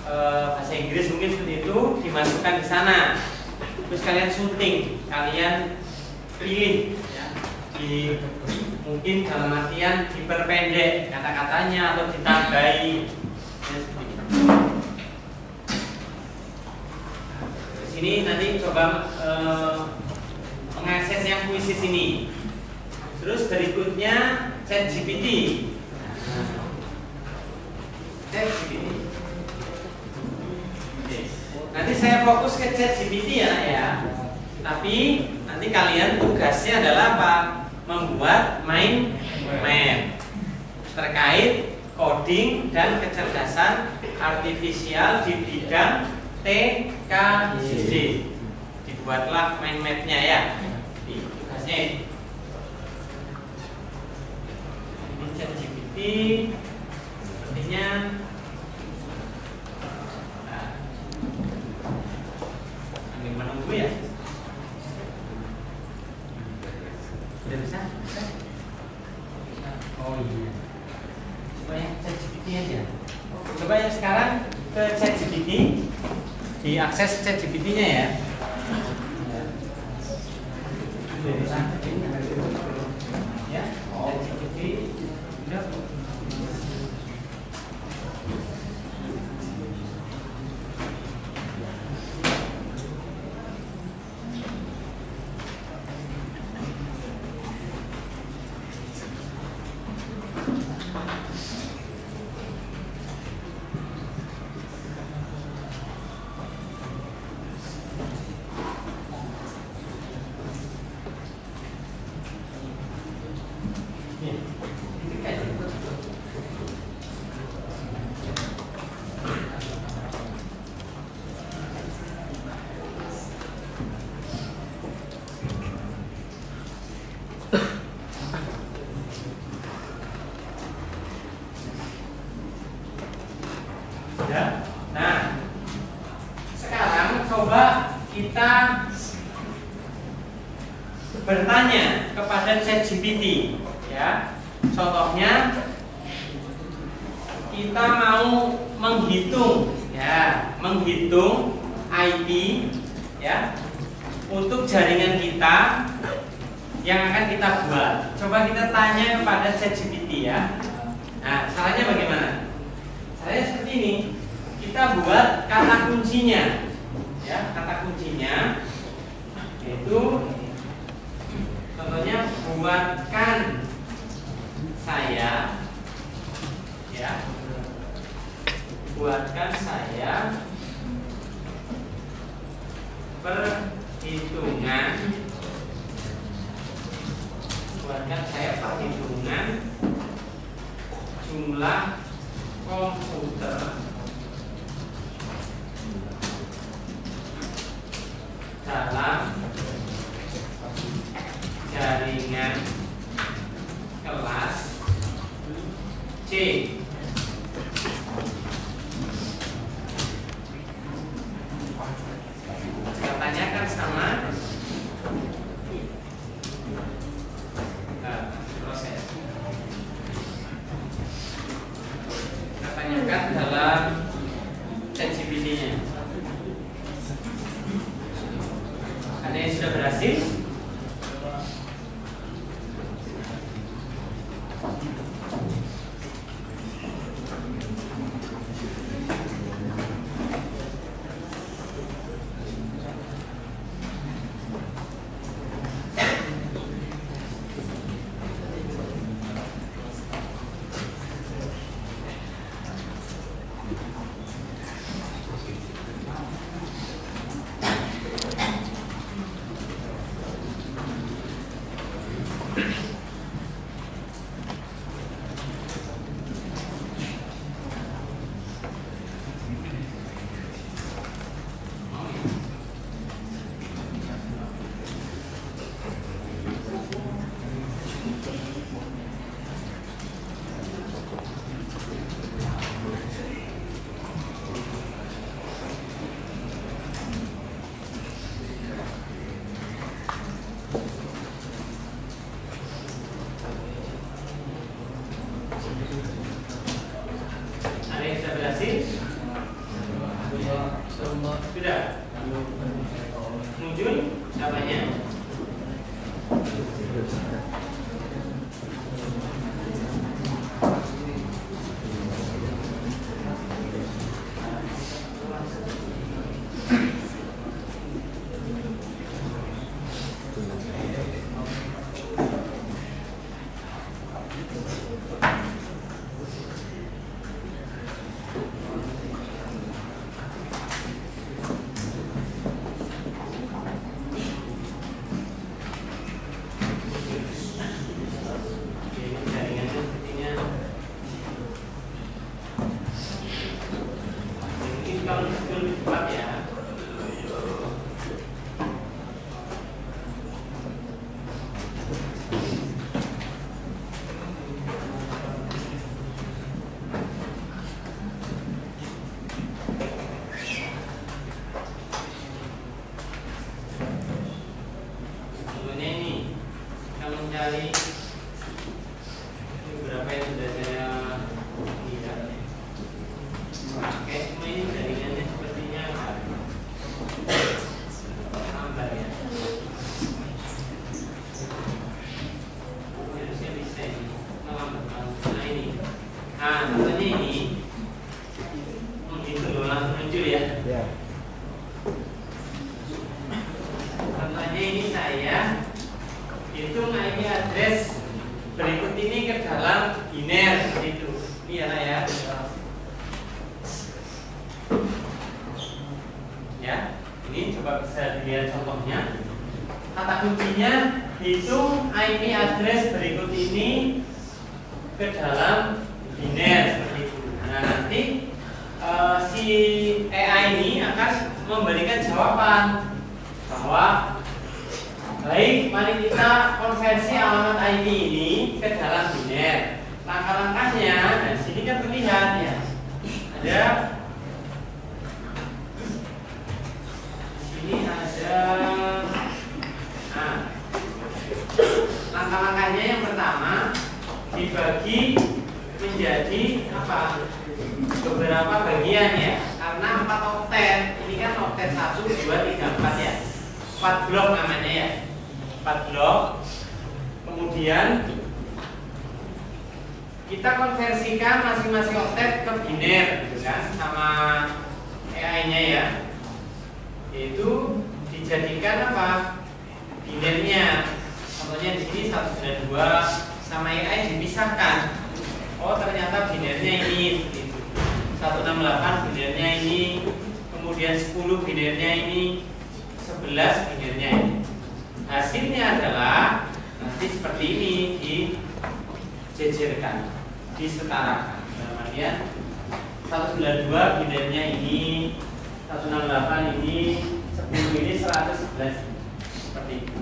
bahasa Inggris mungkin seperti itu, dimasukkan di sana. Terus kalian sunting, kalian pilih ya, mungkin dalam artian diperpendek kata-katanya atau ditambahi ya, seperti itu. Di sini nanti coba mengakses yang kuisis ini. Terus berikutnya ChatGPT. ChatGPT. Nanti saya fokus ke ChatGPT ya. Tapi nanti kalian tugasnya adalah apa? Membuat mind map terkait coding dan kecerdasan artifisial di bidang TKJ. Dibuatlah mind mapnya ya. Tugasnya ini ChatGPT sepertinya. Menunggu ya. Sudah bisa? Oh iya. Coba yang ChatGPT aja. Coba yang sekarang ke ChatGPT, diakses ChatGPT-nya ya. Sudah bisa? Ya. ChatGPT. Sudah. Nah, sekarang coba kita bertanya kepada ChatGPT ya. Contohnya kita mau menghitung ya, menghitung IP ya untuk jaringan kita yang akan kita buat. Coba kita tanya kepada ChatGPT ya. Nah, caranya bagaimana? Caranya seperti ini. Kita buat kata kuncinya ya, kata kuncinya yaitu contohnya buatkan saya ya, buatkan saya perhitungan, buatkan saya perhitungan jumlah komputer dalam jaringan kelas C. Saya tanyakan sama proses. Saya tanyakan dalam ChatGPT-nya. Ada yang sudah berhasil? berhasil? Sudah. Muncul namanya. Mencari beberapa yang sudah saya lihat pakai semua ini jaringannya sepertinya tambah ya. Harusnya bisa ini melambatkan. Nah ini, contohnya ini begitu loh, langsung muncul ya. Contohnya ini saya hitung IP address berikut ini ke dalam biner itu. Iya lah ya. Ya, ini coba bisa dilihat contohnya. Kata kuncinya hitung IP address berikut ini ke dalam biner seperti itu. Nah nanti si AI ini akan memberikan jawaban bahwa baik, mari kita konversi alamat IP ini ke dalam biner. Langkah-langkahnya, nah sini kan terlihat ya. Ada sini ada. Nah, langkah-langkahnya yang pertama dibagi menjadi apa? Beberapa bagian ya. Karena 4 oktet. Ini kan oktet 1, 2, 3, 4 ya. 4 blok namanya ya. 4 blok. Kemudian kita konversikan masing-masing oktet ke biner gitu kan, sama AI-nya ya. Yaitu dijadikan apa? Binernya. Contohnya di sini 192 sama AI dipisahkan. Oh, ternyata binernya ini gitu. 168 binernya ini, kemudian 10 binernya ini, 11 binernya ini. Hasilnya adalah nanti seperti ini, dijejerkan, disetarakan. Dalam artian 192 binernya ini, 168 ini, 10 ini, 111 seperti itu.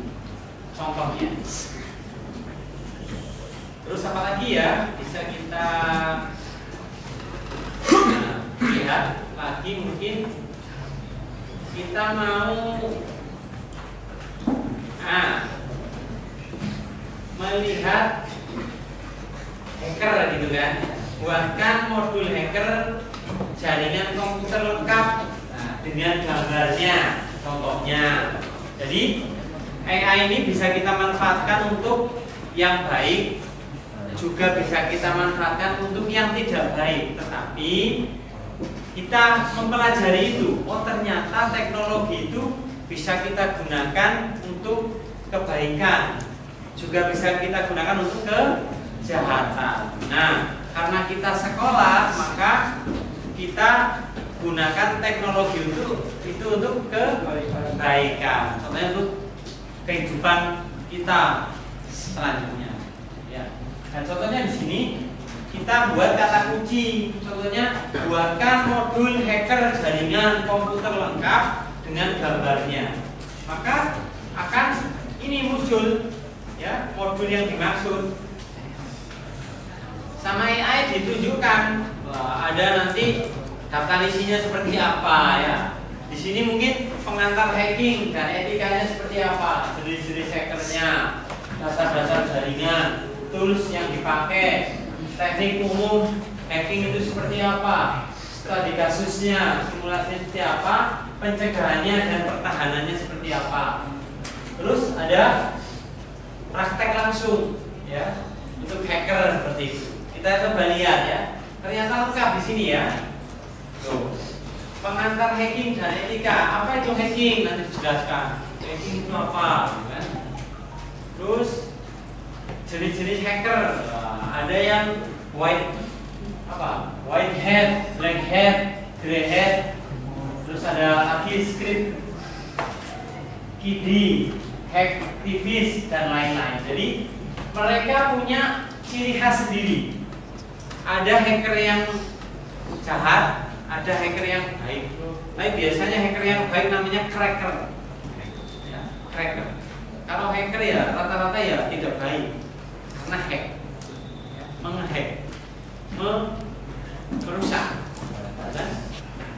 Contohnya. Terus apa lagi ya? Bisa kita lihat lagi, mungkin kita mau melihat hacker gitu kan, buatkan modul hacker jaringan komputer lengkap dengan gambarnya, contohnya. Jadi AI ini bisa kita manfaatkan untuk yang baik, juga bisa kita manfaatkan untuk yang tidak baik. Tetapi kita mempelajari itu, oh ternyata teknologi itu bisa kita gunakan untuk kebaikan, juga bisa kita gunakan untuk kejahatan. Nah, karena kita sekolah, maka kita gunakan teknologi itu untuk kebaikan. Contohnya untuk kehidupan kita selanjutnya. Ya. Dan contohnya di sini kita buat kata kunci. Contohnya buatkan modul hacker jaringan komputer lengkap dengan gambarnya. Maka akan ini muncul ya modul yang dimaksud. Sama AI ditunjukkan ada nanti daftar isinya seperti apa ya. Di sini mungkin pengantar hacking dan etikanya seperti apa, jenis-jenis hackernya, dasar-dasar jaringan, tools yang dipakai, teknik umum hacking itu seperti apa, studi kasusnya, simulasinya seperti apa, pencegahannya dan pertahanannya seperti apa. Terus ada praktek langsung, ya, untuk hacker seperti itu. Kita coba lihat ya. Ternyata lengkap di sini ya. Tuh. Pengantar hacking dan etika. Apa itu hacking? Nanti dijelaskan. Hacking itu apa? Kan? Terus jenis-jenis hacker. Nah, ada yang white hat, black hat, grey hat. Terus ada lagi script kiddie, hacktivis dan lain-lain. Jadi mereka punya ciri khas sendiri. Ada hacker yang jahat, ada hacker yang baik. Tapi biasanya hacker yang baik namanya cracker. Ya, cracker. Kalau hacker ya rata-rata ya tidak baik karena hack, ya, menghack, merusak, dan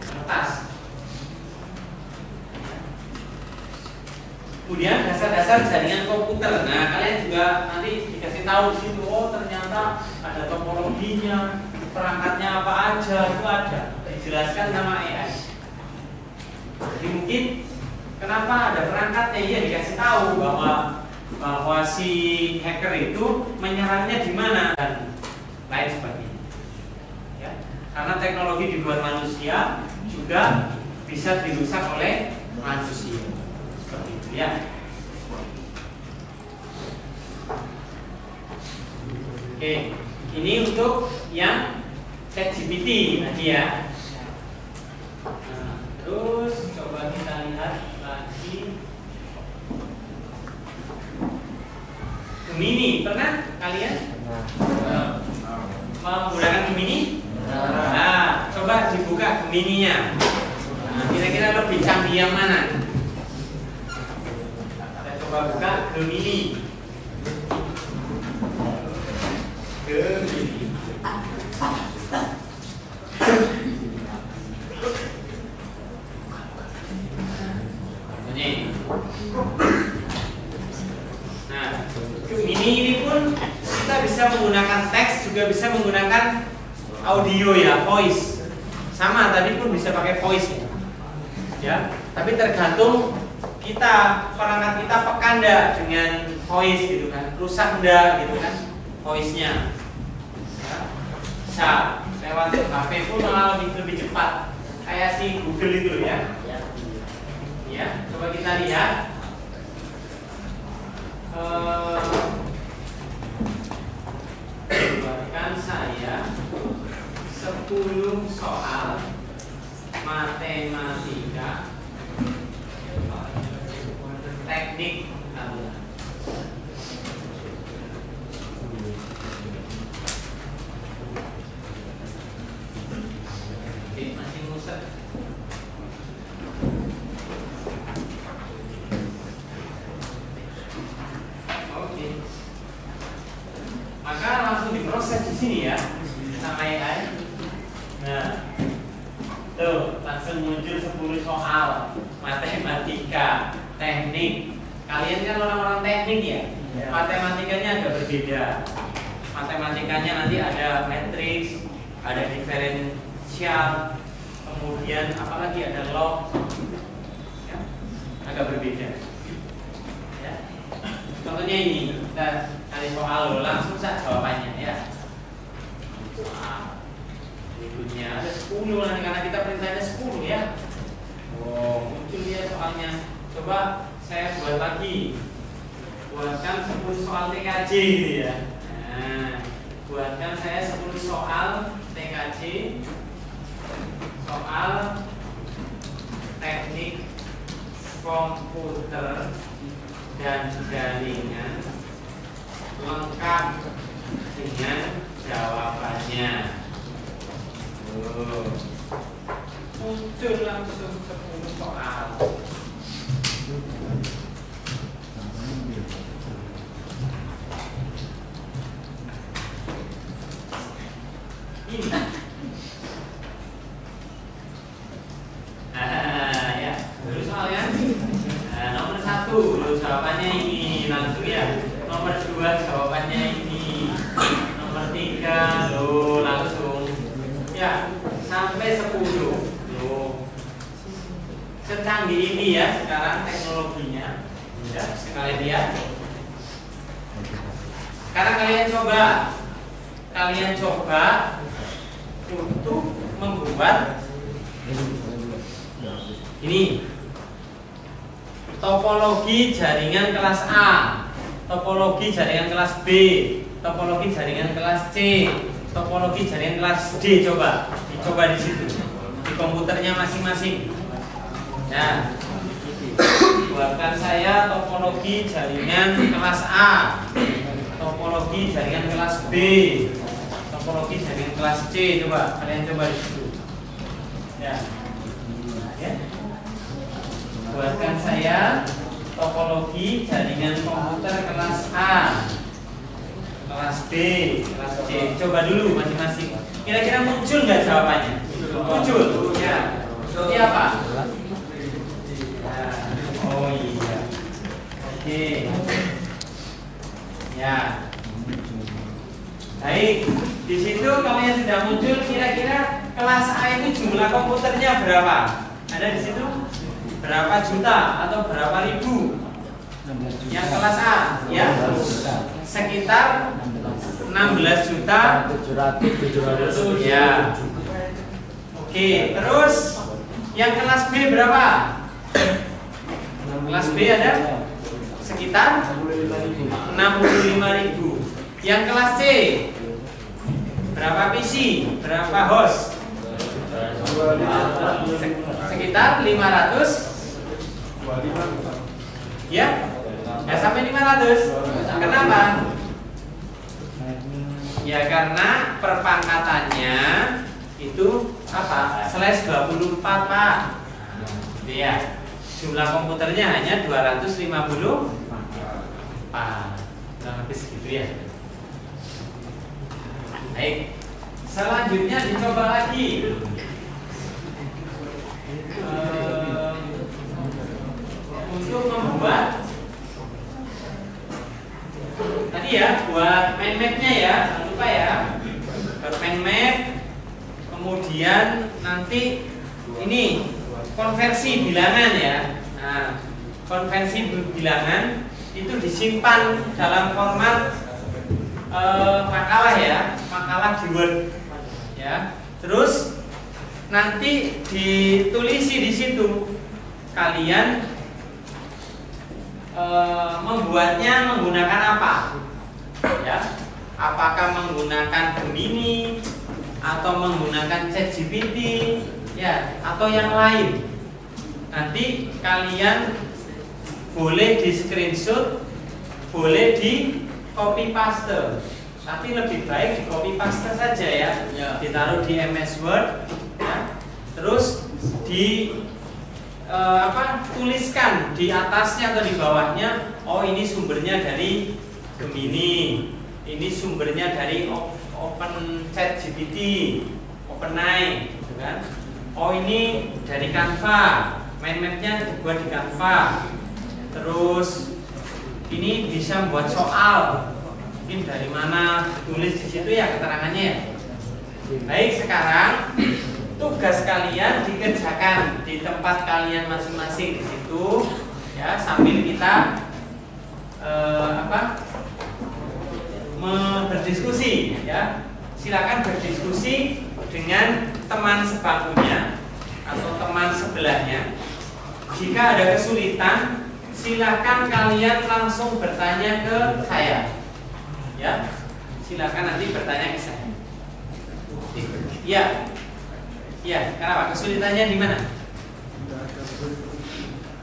meretas. Kemudian dasar-dasar jaringan komputer. Nah, kalian juga nanti dikasih tahu di situ. Oh, ternyata ada topologinya, perangkatnya apa aja, itu ada. Dijelaskan sama AI. Jadi mungkin kenapa ada perangkatnya? Iya, dikasih tahu bahwa si hacker itu menyerangnya di mana dan lain sebagainya. Ya, karena teknologi dibuat manusia juga bisa dirusak oleh manusia. Seperti itu ya. Oke, ini untuk yang ChatGPT tadi ya. Nah, terus coba kita lihat lagi Gemini. Pernah kalian menggunakan Gemini? Nah, coba dibuka Gemininya. Nah, kira-kira lebih canggih yang mana? Coba buka Gemini. Gemini. Nah, Gemini ini pun kita bisa menggunakan teks, juga bisa menggunakan audio ya, voice. Sama tadi pun bisa pakai voice ya. Ya, tapi tergantung kita, perangkat kita peka enggak dengan voice gitu kan, rusak enggak gitu kan voice-nya. Ya. Bisa lewat HP pun malah lebih cepat kayak si Google itu ya. Ya, coba kita lihat. Buatkan saya 10 soal matematika teknik anugerah. Oke, masih muset. Oke. Maka langsung diproses di sini ya sama AI. Nah, tuh langsung muncul 10 soal matematika teknik. Kalian kan orang-orang teknik ya. Matematikanya agak berbeda. Matematikanya nanti ada matriks, ada diferensial, kemudian apalagi ada log, ya, agak berbeda. Ya. Contohnya ini, kita cari soal langsung saja jawabannya ya. Soal berikutnya ada 10 nanti karena kita perintahnya 10 ya. Oh, muncul dia soalnya. Coba saya buat lagi. Buatkan 10 soal TKJ gitu ya. Nah, buatkan saya 10 soal TKJ, soal teknik komputer dan jaringan lengkap dengan jawabannya. Muncul langsung 10 soal. Ini. Ya, dulu soalnya. Nomor 1 jawabannya ini langsung ya. Nomor 2 jawabannya ini. Nomor 3 langsung. Ya, sampai 10. Loh. Secanggih ini ya sekarang teknologinya. Ya, sekali lihat. Sekarang kalian coba untuk membuat ini topologi jaringan kelas A, topologi jaringan kelas B, topologi jaringan kelas C, topologi jaringan kelas D. Dicoba di situ di komputernya masing-masing. Nah, buatkan saya topologi jaringan kelas A, topologi jaringan kelas B, topologi jaringan kelas C. Kalian coba di situ. Ya. Buatkan saya topologi jaringan komputer kelas A, kelas B, kelas C. Coba dulu masing-masing. Kira-kira muncul nggak jawabannya? Muncul. Ya. Seperti apa? Oh iya. Oke. Ya. Baik. Di situ kalau yang sudah muncul, kira-kira kelas A itu jumlah komputernya berapa? Ada di situ? Berapa juta atau berapa ribu? Yang kelas A, ya, sekitar 16 juta 700. Ya. Oke, terus yang kelas B berapa? Kelas B ada sekitar 65.000. Yang kelas C berapa PC? Berapa host? Sekitar 500. Ya, nggak sampai 500. Kenapa? Ya karena perpangkatannya itu apa? Slash 24, Pak. Ya, jumlah komputernya hanya 250. Kurang lebih segitu ya. Baik. Selanjutnya dicoba lagi. Untuk membuat tadi ya, buat mind map-nya ya, jangan lupa ya, buat mind map. Kemudian nanti ini konversi bilangan ya. Nah, konversi bilangan itu disimpan dalam format makalah ya, makalah di Word ya. Terus nanti ditulisi di situ kalian membuatnya menggunakan apa? Ya, apakah menggunakan Gemini atau menggunakan ChatGPT ya, atau yang lain? Nanti kalian boleh di screenshot, boleh di copy paste, tapi lebih baik di copy paste saja ya. Ditaruh di MS Word ya. Terus di tuliskan di atasnya atau di bawahnya, oh ini sumbernya dari Gemini, ini sumbernya dari Open ChatGPT, OpenAI, gitu kan? Oh ini dari Canva, mind map-nya dibuat di Canva. Terus ini bisa membuat soal, mungkin dari mana, tulis di situ ya keterangannya ya. Baik, sekarang tugas kalian dikerjakan di tempat kalian masing-masing di situ ya, sambil kita berdiskusi ya. Silakan berdiskusi dengan teman sebangkunya atau teman sebelahnya. Jika ada kesulitan, silakan kalian langsung bertanya ke saya ya. Silakan nanti bertanya ke saya. Ya. Ya, kenapa? Kesulitannya di mana?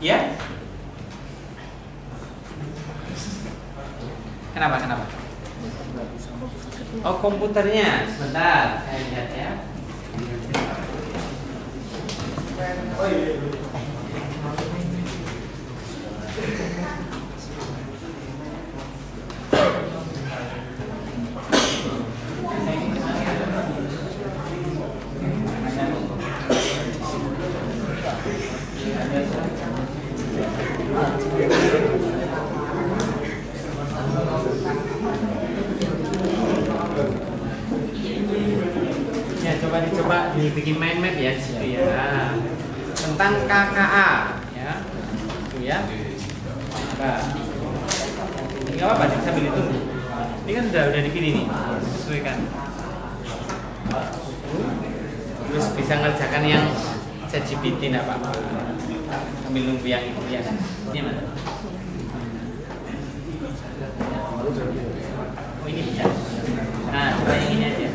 Ya? Kenapa? Oh, komputernya. Sebentar, saya lihat ya. Oh iya. Ya, coba dibikin mind map ya di situ ya. Nah, tentang KKA ya. Itu ya. Nah, ini nggak apa-apa sambil itu. Ini kan udah dipilih nih, sesuaikan. Terus bisa ngerjakan yang ChatGPT nggak apa-apa. Sambil nunggu yang itu ya. Ini mana? Oh ini bisa. Nah, coba yang ini aja.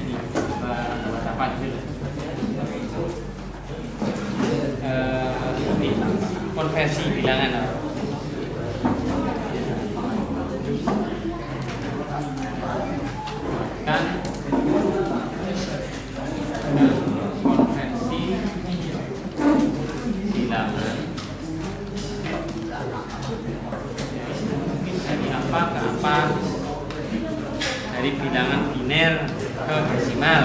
Ini buat apa dulu? Ini konversi bilangan apa? Kan konversi bilangan mungkin dari apa ke apa, dari bilangan biner ke desimal.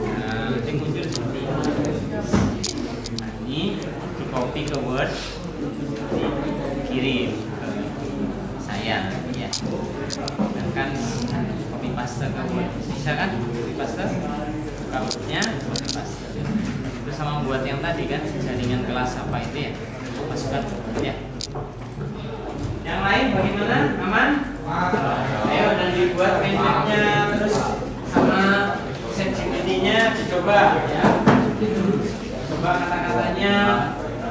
Nah, nanti muncul seperti ini. Nah, ini di copy ke Word, dikirim ke saya ya. Dan kan copy paste ke Word, bisa kan? Copy paste, buka Word-nya, copy paste. Itu sama buat yang tadi kan, jaringan kelas apa itu ya, masukkan ya. Yang lain bagaimana? Aman? Ayo, dan dibuat mindmapnya, terus sama ChatGPT-nya dicoba ya. Coba kata-katanya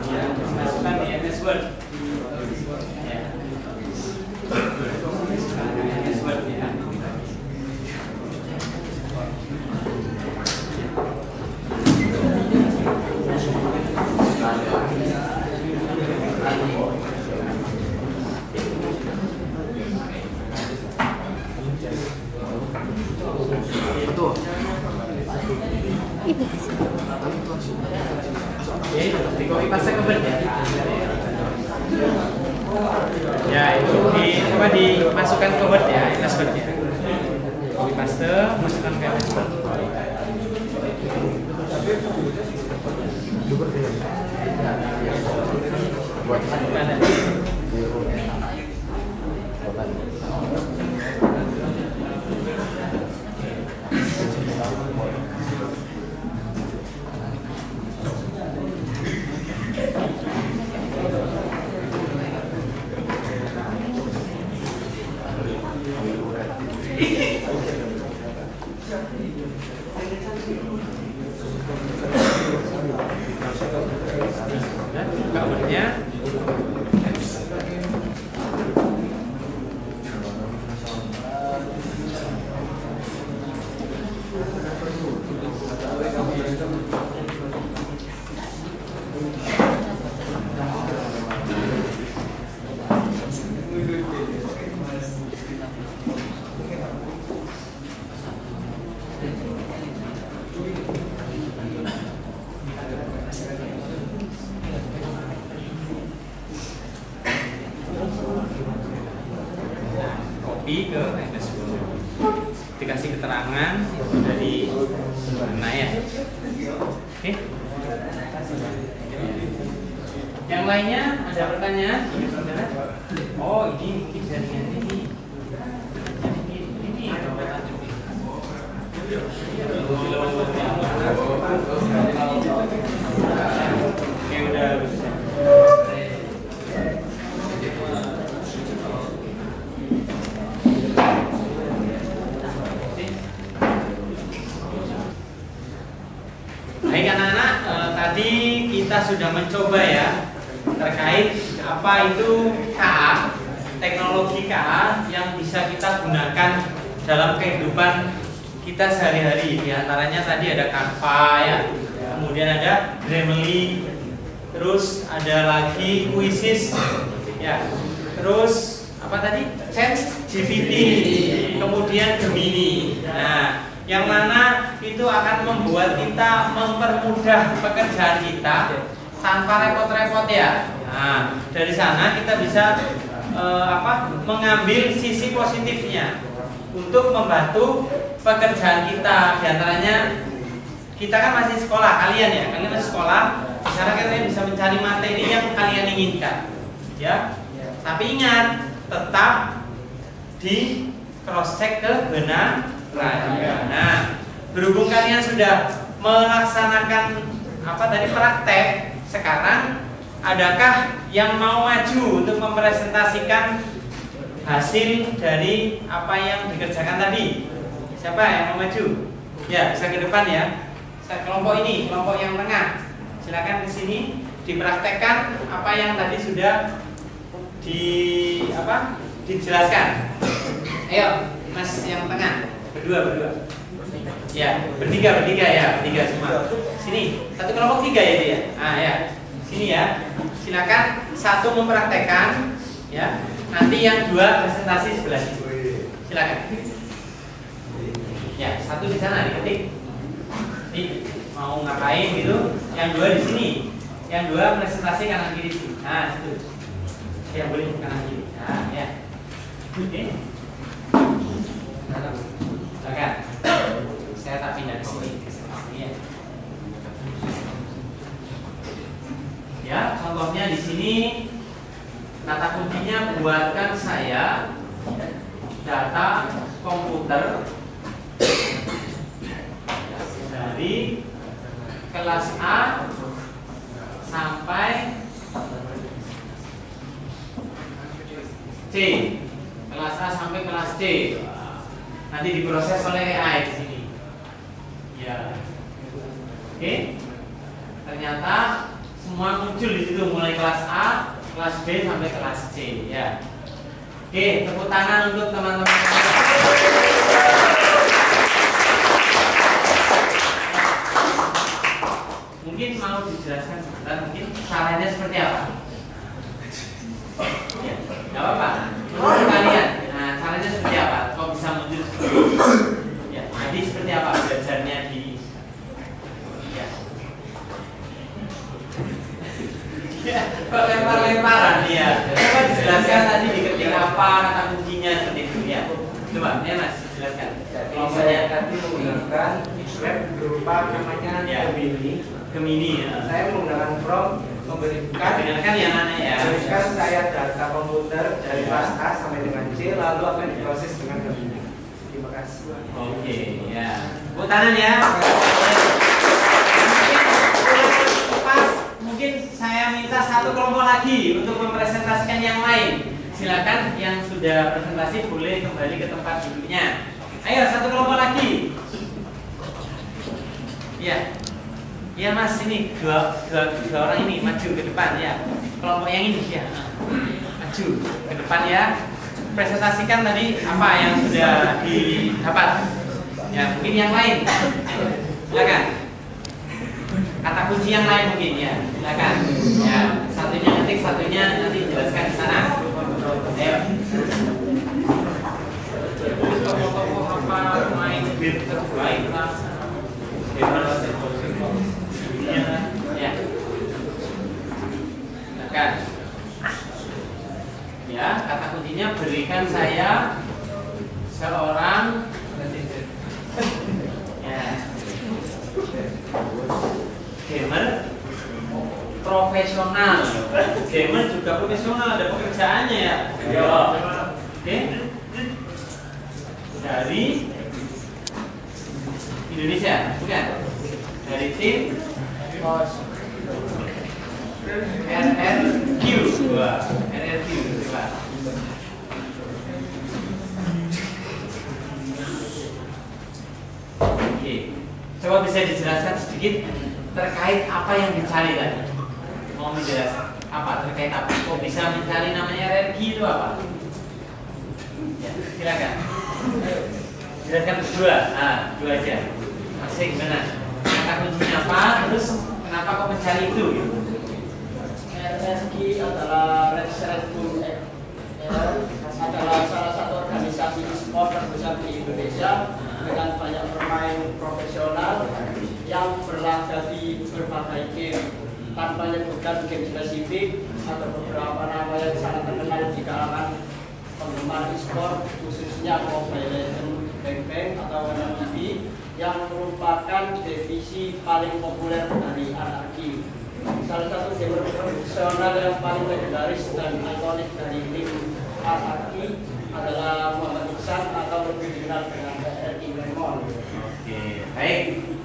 ya, masukkan di MS Word ya. Masukkan di MS Word ya. Ya itu, di copy paste ke Word ya. Ya itu, coba dimasukkan ke Word ya, MS Word ya. Copy paste, masukkan ke MS Word. Mana? Gambarnya ke MS Word, dikasih keterangan dari mana ya. Oke. Yang lainnya ada pertanyaan? Oh ini mungkin jaringan ini. Ini oke udah. Baik anak-anak, tadi kita sudah mencoba ya terkait apa itu KA, teknologi KA yang bisa kita gunakan dalam kehidupan kita sehari-hari. Di antaranya tadi ada Canva ya, kemudian ada Grammarly, terus ada lagi Quizzes ya, terus apa tadi? ChatGPT, kemudian Gemini. Nah, yang mana itu akan membuat kita mempermudah pekerjaan kita tanpa repot-repot ya. Nah, dari sana kita bisa mengambil sisi positifnya untuk membantu pekerjaan kita. Di antaranya kita kan masih sekolah, kalian masih sekolah, Misalnya kalian bisa mencari materi yang kalian inginkan, ya. Tapi ingat, tetap di cross check kebenarannya. Nah, berhubung kalian sudah melaksanakan praktek, sekarang adakah yang mau maju untuk mempresentasikan hasil dari apa yang dikerjakan tadi? Siapa yang mau maju? Ya, bisa ke depan ya. Kelompok ini, kelompok yang tengah. Silakan ke sini dipraktekkan apa yang tadi sudah dijelaskan. Ayo, Mas yang tengah, berdua. Ya, bertiga ya, bertiga semua. Sini, satu kelompok 3 ya dia. Ya, sini ya. Silakan satu mempraktekkan, ya. Nanti yang 2 presentasi sebelah sini. Silakan. Ya, satu di sana diketik. Mau ngapain gitu? Yang 2 di sini. Yang 2 presentasi kanan kiri sini. Nah, situ. Ya boleh kanan kiri. Nah, ya. Oke. Silakan. Saya tak pindah ke sini. Ya. Ya, contohnya di sini kata kuncinya buatkan saya data komputer dari kelas A sampai C. Kelas A sampai kelas C. Nanti diproses oleh AI di sini. Ya. Oke. Ternyata semua muncul di situ mulai kelas A, kelas B sampai kelas C, ya. Oke, tepuk tangan untuk teman-teman. Mungkin mau dijelaskan sebentar, mungkin caranya seperti apa? Ya, nggak apa-apa. Menurut kalian, nah caranya seperti apa? Kok bisa muncul seperti itu? Ya, jadi seperti apa belajarnya di? Ya, kok lempar-lemparan ya. Coba dijelaskan tadi diketik apa kata kuncinya seperti itu ya. Coba, ya Mas, jelaskan. Kalau saya tadi menggunakan web berupa namanya Gemini. Ya. Saya menggunakan prompt memberikan ya Nana ya. Berikan saya data komputer dari kelas A sampai dengan C, lalu akan diproses dengan Gemini. Terima kasih. Oke, ya. Tepuk tangan ya. Mungkin saya minta satu kelompok lagi untuk mempresentasikan yang lain. Silakan yang sudah presentasi boleh kembali ke tempat duduknya. Ayo satu kelompok lagi. Ya, ya Mas, ini dua orang ini maju ke depan ya. Kelompok yang ini ya, maju ke depan ya. Presentasikan tadi apa yang sudah didapat. Ya, mungkin yang lain. Silakan. Kata kunci yang lain mungkin ya, silakan. Ya, satunya ngetik, satunya nanti jelaskan di sana. Ayo. Tokoh-tokoh apa main game terbaik lah. Ya. Silakan. Ya, kata kuncinya berikan saya seorang ya gamer profesional. Gamer juga profesional, ada pekerjaannya ya. Oke. Dari Indonesia, bukan? Dari tim RRQ. Wah, RRQ. Oke. Coba bisa dijelaskan sedikit terkait apa yang dicari tadi? Mau menjelaskan apa terkait apa? Kok bisa mencari namanya RRQ itu apa? Ya, silakan. Jelaskan berdua. Dua aja. Masih gimana? Kata kuncinya apa? Terus kenapa kok mencari itu? RRQ adalah adalah salah satu organisasi e-sport terbesar di Indonesia dengan banyak pemain profesional yang berlaga di berbagai game. Tanpa menyebutkan game spesifik atau beberapa nama yang sangat terkenal di kalangan penggemar e-sport, khususnya Mobile Legends, Bang Bang atau MLB, yang merupakan divisi paling populer dari RRQ. salah satu gamer profesional yang paling legendaris dan ikonik dari tim Asaki adalah Muhammad Iksan atau lebih dikenal dengan RI Lemon. Oke, baik.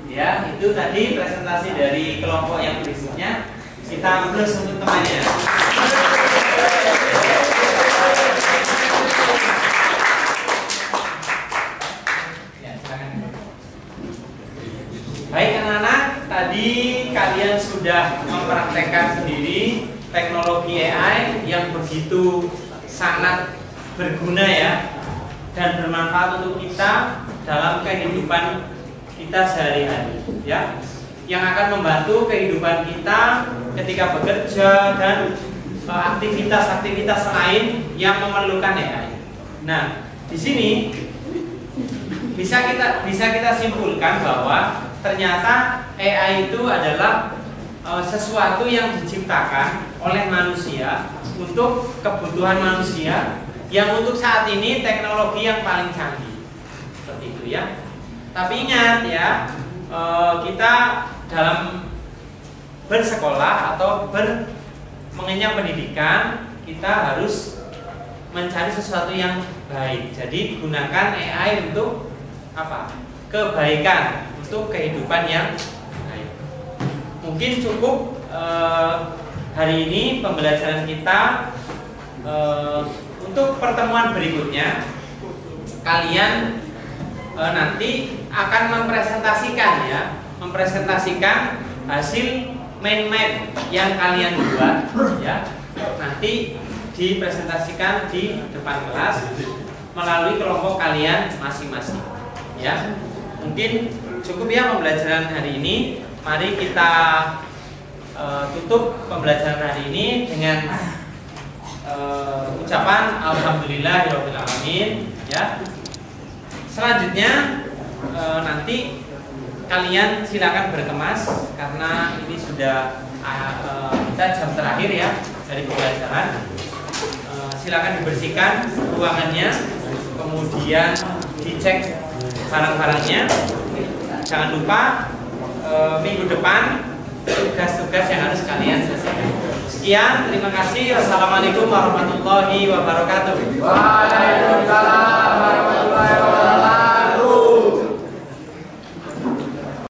Ya, itu tadi presentasi dari kelompok yang berikutnya. Kita plus untuk temannya. Ya, silakan. Baik anak-anak, tadi kalian sudah mempraktekkan sendiri teknologi AI yang begitu sangat berguna ya dan bermanfaat untuk kita dalam kehidupan kita sehari-hari ya, yang akan membantu kehidupan kita ketika bekerja dan aktivitas-aktivitas lain yang memerlukan AI. Nah, di sini bisa kita simpulkan bahwa ternyata AI itu adalah sesuatu yang diciptakan oleh manusia untuk kebutuhan manusia, yang untuk saat ini teknologi yang paling canggih. Seperti itu ya. Tapi ingat ya, kita dalam bersekolah atau mengenyam pendidikan, kita harus mencari sesuatu yang baik. Jadi gunakan AI untuk apa? Kebaikan, untuk kehidupan yang baik. Mungkin cukup hari ini pembelajaran kita. Untuk pertemuan berikutnya, kalian nanti akan mempresentasikan hasil mind map yang kalian buat ya. Nanti dipresentasikan di depan kelas melalui kelompok kalian masing-masing ya. Mungkin cukup ya pembelajaran hari ini. Mari kita tutup pembelajaran hari ini dengan ucapan alhamdulillahirabbil alamin ya. Selanjutnya nanti kalian silakan berkemas karena ini sudah kita jam terakhir ya dari pembelajaran. Silakan dibersihkan ruangannya, kemudian dicek barang-barangnya. Jangan lupa minggu depan tugas-tugas yang harus kalian selesaikan. Sekian, terima kasih. Wassalamualaikum warahmatullahi wabarakatuh.